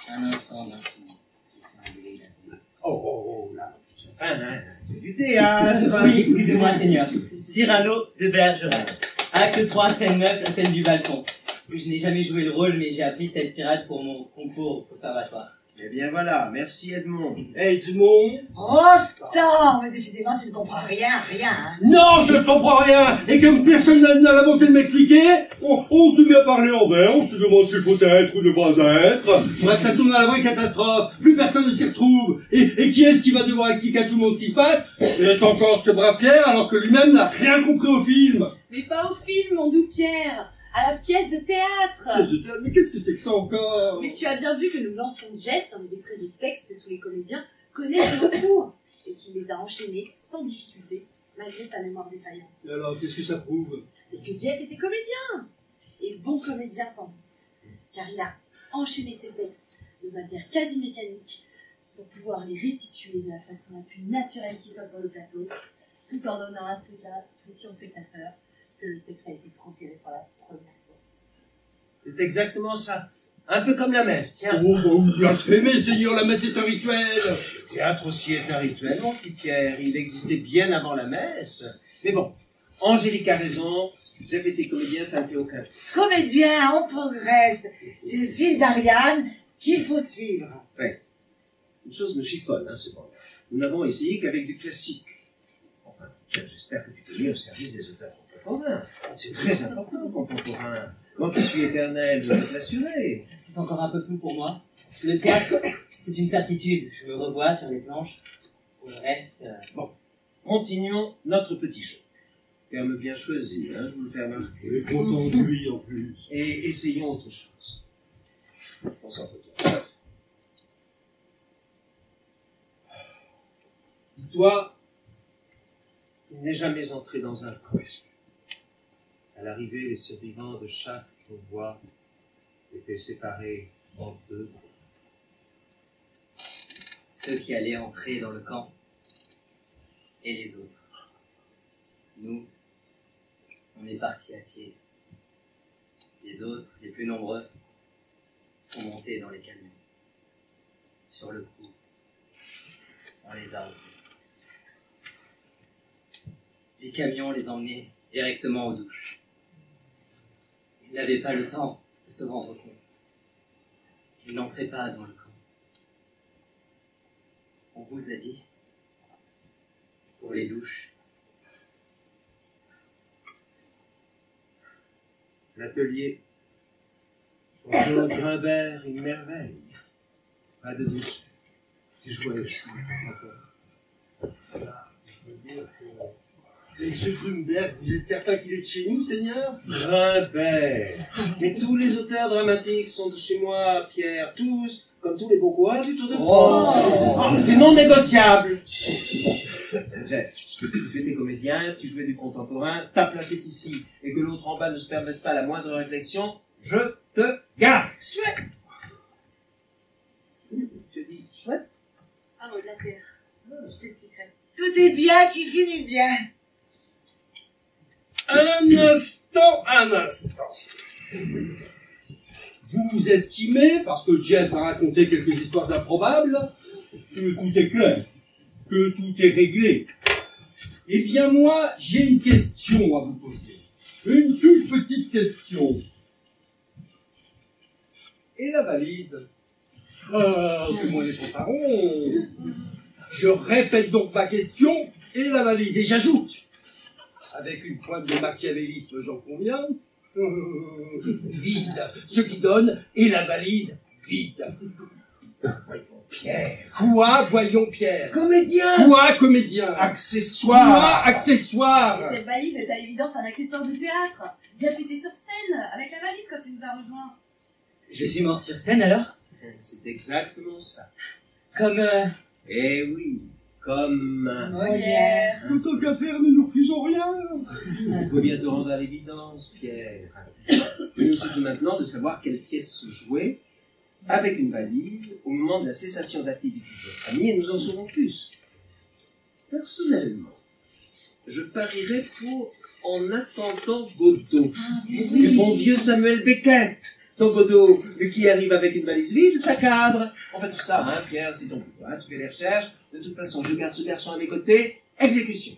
Un instant d'infiniment qui fait un bruit d'avenir. Oh, là. Enfin, hein, c'est du théâtre. Oui, excusez-moi, Seigneur. Cyrano de Bergerac. Acte 3, scène 9, la scène du balcon. Je n'ai jamais joué le rôle, mais j'ai appris cette tirade pour mon concours au conservatoire. Eh bien voilà, merci Edmond. Edmond? Rostand! Mais décidément, tu ne comprends rien, hein. Non, je ne comprends rien. Et comme personne n'a la bonté de m'expliquer, on se met à parler en vert, on se demande s'il faut être ou ne pas être. Bref, ça tourne à la vraie catastrophe. Plus personne ne s'y retrouve. Et qui est-ce qui va devoir expliquer à tout le monde ce qui se passe? C'est encore ce brave Pierre, alors que lui-même n'a rien compris au film. Mais pas au film, mon doux Pierre, à la pièce de théâtre. Mais qu'est-ce que c'est que ça encore? Mais tu as bien vu que nous lancions Jeff sur des extraits de textes que tous les comédiens connaissent beaucoup, et qu'il les a enchaînés sans difficulté, malgré sa mémoire défaillante. Et alors, qu'est-ce que ça prouve? Et que Jeff était comédien, et bon comédien sans doute, car il a enchaîné ses textes de manière quasi mécanique pour pouvoir les restituer de la façon la plus naturelle qui soit sur le plateau, tout en donnant l'impression au spectateur que le texte a été proféré pour la première fois. C'est exactement ça. Un peu comme la messe, tiens. Oh, bah, blasphémé, Seigneur, la messe est un rituel. Le théâtre aussi est un rituel, mon petit Pierre. Il existait bien avant la messe. Mais bon, Angélique a raison. Jeff était comédien, ça ne fait aucun. Comédien, on progresse. C'est le fil d'Ariane qu'il faut suivre. Ouais. Une chose me chiffonne, cependant. Nous n'avons essayé qu'avec du classique. Enfin, j'espère que tu te mets au service des auteurs contemporains. C'est très important, contemporain. Moi qui suis éternel, je peux te l'assurer. C'est encore un peu flou pour moi. Le théâtre, c'est une certitude. Je me revois sur les planches. Pour le reste... Bon, continuons notre petit jeu. Terme bien choisi, je vous le fais remarquer. Il est content de lui, en plus. Et essayons autre chose. Concentre-toi. Toi, il n'est jamais entré dans un camp. À l'arrivée, les survivants de chaque convoi étaient séparés en deux groupes. Ceux qui allaient entrer dans le camp et les autres. Nous, on est partis à pied. Les autres, les plus nombreux, sont montés dans les camions. Sur le coup, on les a retenus. Les camions les emmenaient directement aux douches. Ils n'avaient pas le temps de se rendre compte. Ils n'entraient pas dans le camp. On vous a dit, pour les douches, L'atelier, bonjour Grimbert, une merveille. Pas de douche. Tu jouais aussi. Monsieur Grunberg, vous êtes certain qu'il est de chez nous, Seigneur? Grimbert. Mais tous les auteurs dramatiques sont de chez moi, Pierre. Tous, comme tous les Beaucois du Tour de France. C'est non négociable. Jeff, tu étais comédien, tu jouais du contemporain, ta place est ici, et que l'autre en bas ne se permette pas la moindre réflexion, je te garde. Chouette! Je dis chouette. Un mot de la terre. Je t'expliquerai. Tout est bien qui finit bien. Un instant. Vous estimez, parce que Jeff a raconté quelques histoires improbables, que tout est clair, que tout est réglé. Eh bien moi, j'ai une question à vous poser. Une toute petite question. Et la valise? Fais-moi les fanfarons. Je répète donc ma question, et la valise. Et j'ajoute, avec une pointe de machiavélisme, j'en conviens, vide. Ce qui donne, et la valise vide. Voyons, Pierre. Quoi, voyons Pierre? Comédien. Quoi, comédien? Accessoire. Quoi, accessoire? Et cette valise est à l'évidence un accessoire de théâtre. Jeff était sur scène avec la valise quand il nous a rejoints. je suis mort sur scène alors. C'est exactement ça. Comme... Eh oui, comme... Molière. Tant qu'à faire, nous ne refusons rien. Il faut bien te rendre à l'évidence, Pierre. Il nous suffit maintenant de savoir quelle pièce se jouait avec une valise au moment de la cessation d'activité de votre ami, et nous en saurons plus. Personnellement, je parierais pour En attendant Godot. Le bon vieux Samuel Beckett. Ton Godot, vu qu'il arrive avec une valise vide, ça cadre. On fait tout ça, Pierre, c'est ton pouvoir, tu fais les recherches. De toute façon, je garde ce garçon à mes côtés. Exécution.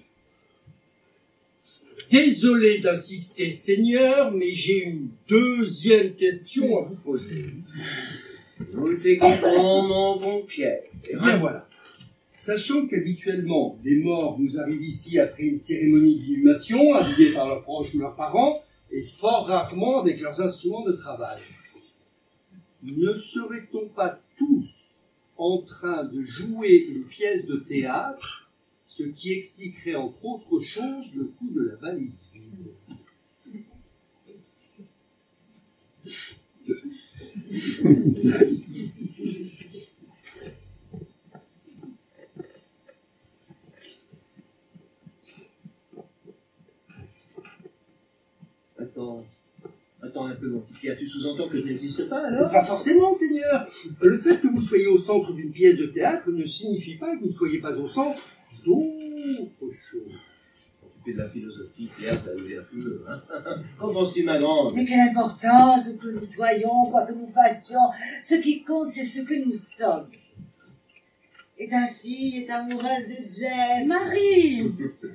Désolé d'insister, Seigneur, mais j'ai une deuxième question à vous poser. Vous t'écoutons, mon bon Pierre. Eh bien voilà. Sachant qu'habituellement, les morts nous arrivent ici après une cérémonie d'inhumation, habillés par leurs proches ou leurs parents, et fort rarement avec leurs instruments de travail. Ne serait-on pas tous en train de jouer une pièce de théâtre, ce qui expliquerait entre autres choses le coup de la valise vide? Attends un peu, mon petit Pierre, tu sous-entends que je n'existe pas, alors? Pas forcément, Seigneur. Le fait que vous soyez au centre d'une pièce de théâtre ne signifie pas que vous ne soyez pas au centre d'autre chose. Quand tu fais de la philosophie, Pierre, ça levé à feu, hein? Qu'en penses-tu, ma grande? Mais quelle importance que nous soyons, quoi que nous fassions. Ce qui compte, c'est ce que nous sommes. Et ta fille est amoureuse de Jeff. Marie!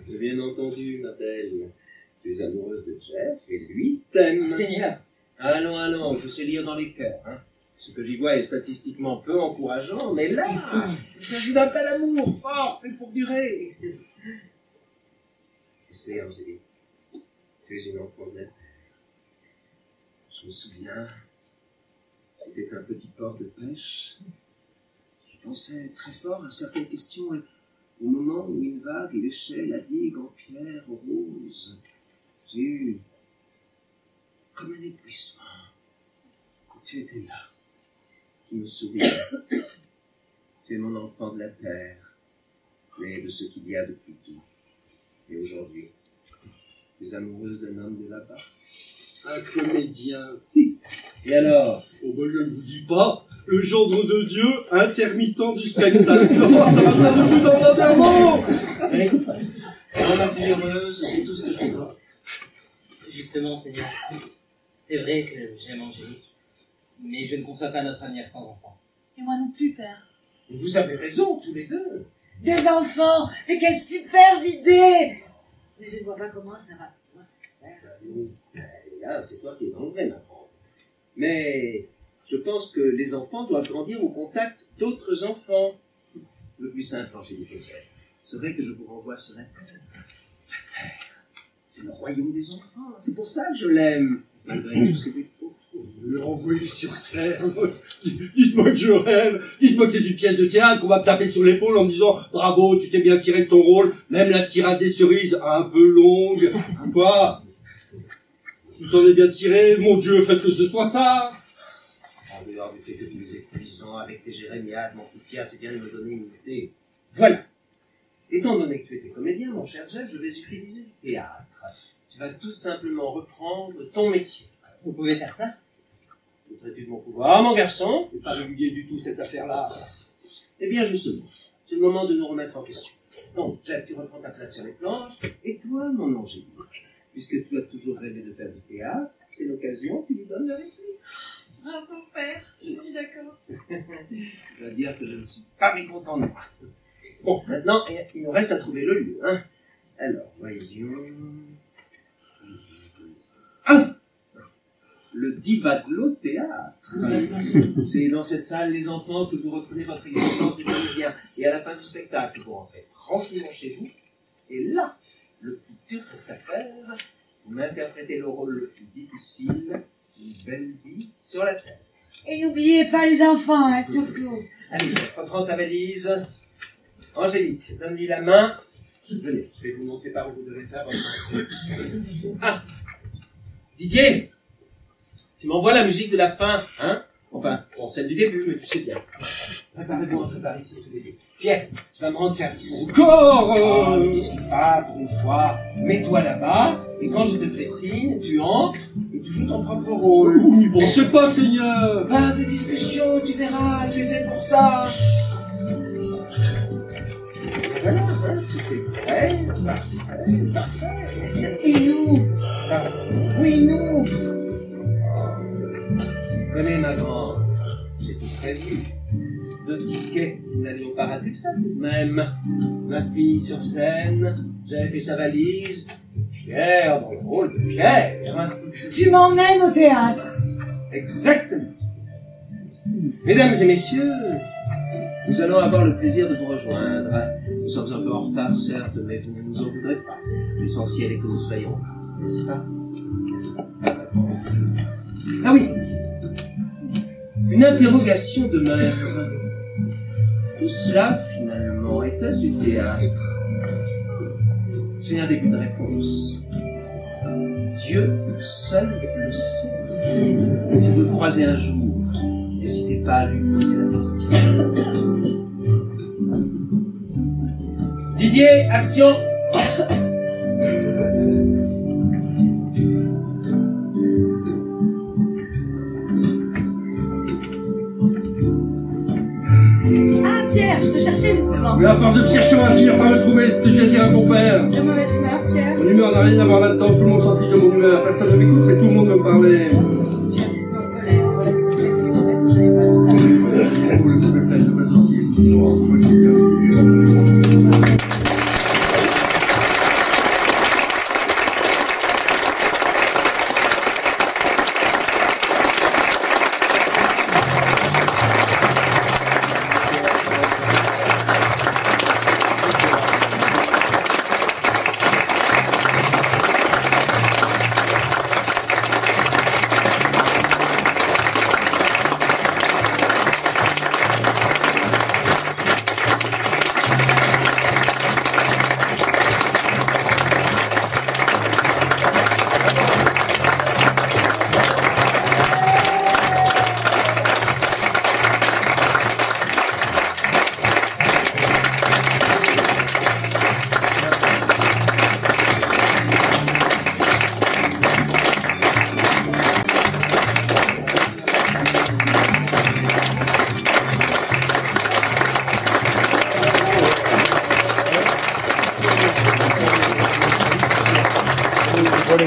J'ai bien entendu, ma belle. Tu es amoureuse de Jeff et lui t'aime. Seigneur, Allons, je sais lire dans les cœurs. Hein. Ce que j'y vois est statistiquement peu encourageant, mais là, il s'agit d'un bel amour fort, fait pour durer. Tu sais, Angélique, tu es une enfant de la terre. Je me souviens, c'était un petit port de pêche. Je pensais très fort à certaines questions et au moment où une vague léchait la digue en pierre rose, j'ai eu comme un éblouissement. Tu étais là. Tu me souriais. Tu es mon enfant de la terre, né de ce qu'il y a de plus doux. Et aujourd'hui, tu es amoureuse d'un homme de là-bas. Un comédien. Et alors? Oh ben je ne vous dis pas, le gendre de Dieu, intermittent du spectacle. Oh, ça va faire le plus dans l'enterrement. Alors, ma fille heureuse, c'est tout ce que je te dois. justement, Seigneur, c'est vrai que j'aime Angélique, mais je ne conçois pas notre avenir sans enfant. Et moi non plus, père. Vous avez raison, tous les deux. Des enfants, mais quelle superbe idée! Mais je ne vois pas comment ça va pouvoir se faire. Là, c'est toi qui es dans le vrai, ma grande. Mais je pense que les enfants doivent grandir au contact d'autres enfants. Le plus simple, Angélique, serait que je vous renvoie sur la terre. La terre, c'est le royaume des enfants. C'est pour ça que je l'aime, malgré tous ses défauts. Le renvoyer sur terre. Dites-moi que je rêve. Dites-moi que c'est une pièce de théâtre qu'on va me taper sur l'épaule en me disant bravo, tu t'es bien tiré de ton rôle. Même la tirade des cerises, un peu longue. Quoi? Tu t'en es bien tiré. Mon Dieu, faites que ce soit ça. En dehors du fait que tu es épuisant avec tes jérémiades, mon petit Pierre, tu viens de me donner une idée. Voilà. Étant donné que tu étais comédien, mon cher Jeff, je vais utiliser le théâtre. Tu vas tout simplement reprendre ton métier. Vous pouvez faire ça? Voudrais-tu de mon pouvoir, mon garçon? C'est pas régulier du tout cette affaire-là. Eh bien, justement, c'est le moment de nous remettre en question. Donc, Jeff, tu reprends ta place sur les planches. Et toi, mon Angélique, puisque tu as toujours rêvé de faire du théâtre, c'est l'occasion, tu lui donnes la réplique. Bravo, père. Je suis d'accord. Je dois dire que je ne suis pas mécontent de moi. Bon, maintenant, il nous reste à trouver le lieu, hein. Alors, voyons... Ah! Le Divaglo Théâtre. C'est dans cette salle, les enfants, que vous reprenez votre existence du quotidien. Et à la fin du spectacle, vous rentrez tranquillement chez vous. Et là, le plus dur reste à faire. Vous m'interprétez le rôle le plus difficile d'une belle vie sur la terre. Et n'oubliez pas les enfants, hein, surtout. Allez, reprends ta valise. Angélique, donne-lui la main. Venez, je vais vous montrer par où vous devez faire votre entrée. Ah! Didier! Tu m'envoies la musique de la fin, hein? Enfin, bon, celle du début, mais tu sais bien. Préparez-vous à préparer ici tous les deux. Pierre, tu vas me rendre service. Encore Ne discute pas pour une fois. Mets-toi là-bas, et quand je te fais signe, tu entres, et tu joues ton propre rôle. Vous n'y pensez pas, Seigneur. Pas de discussion, tu verras, tu es fait pour ça. Voilà, hein, tu fais prêt, parfait. Et nous? Oui, nous. Tu connais ma grande, j'ai tout prévu. 2 tickets, nous n'allions pas rater ça tout de même. Ma fille sur scène, j'avais fait sa valise. Pierre, dans le rôle de Pierre. Tu m'emmènes au théâtre. Exactement. Mesdames et messieurs, nous allons avoir le plaisir de vous rejoindre. Nous sommes un peu en retard, certes, mais vous ne nous en voudrez pas. L'essentiel est que nous soyons, n'est-ce pas? Ah oui, une interrogation demeure. Tout cela, finalement, est-ce du théâtre? J'ai un début de réponse. Dieu seul le sait. Si vous le croisez un jour, n'hésitez pas à lui poser la question. Didier, action! Ah, Pierre, je te cherchais justement. Mais à force de me chercher, on va finir par me trouver, ce que j'ai à dire à ton père. De mauvaise humeur, Pierre. Mon humeur n'a rien à voir là-dedans, tout le monde s'en fiche de mon humeur. Personne ne m'écouterait, tout le monde me parlait. Pierre, doucement en colère. Voilà que vous faites les contacts, je n'avais pas vu ça. Oh, le mauvais père, le dossier. Oh, moi qui viens. Pour les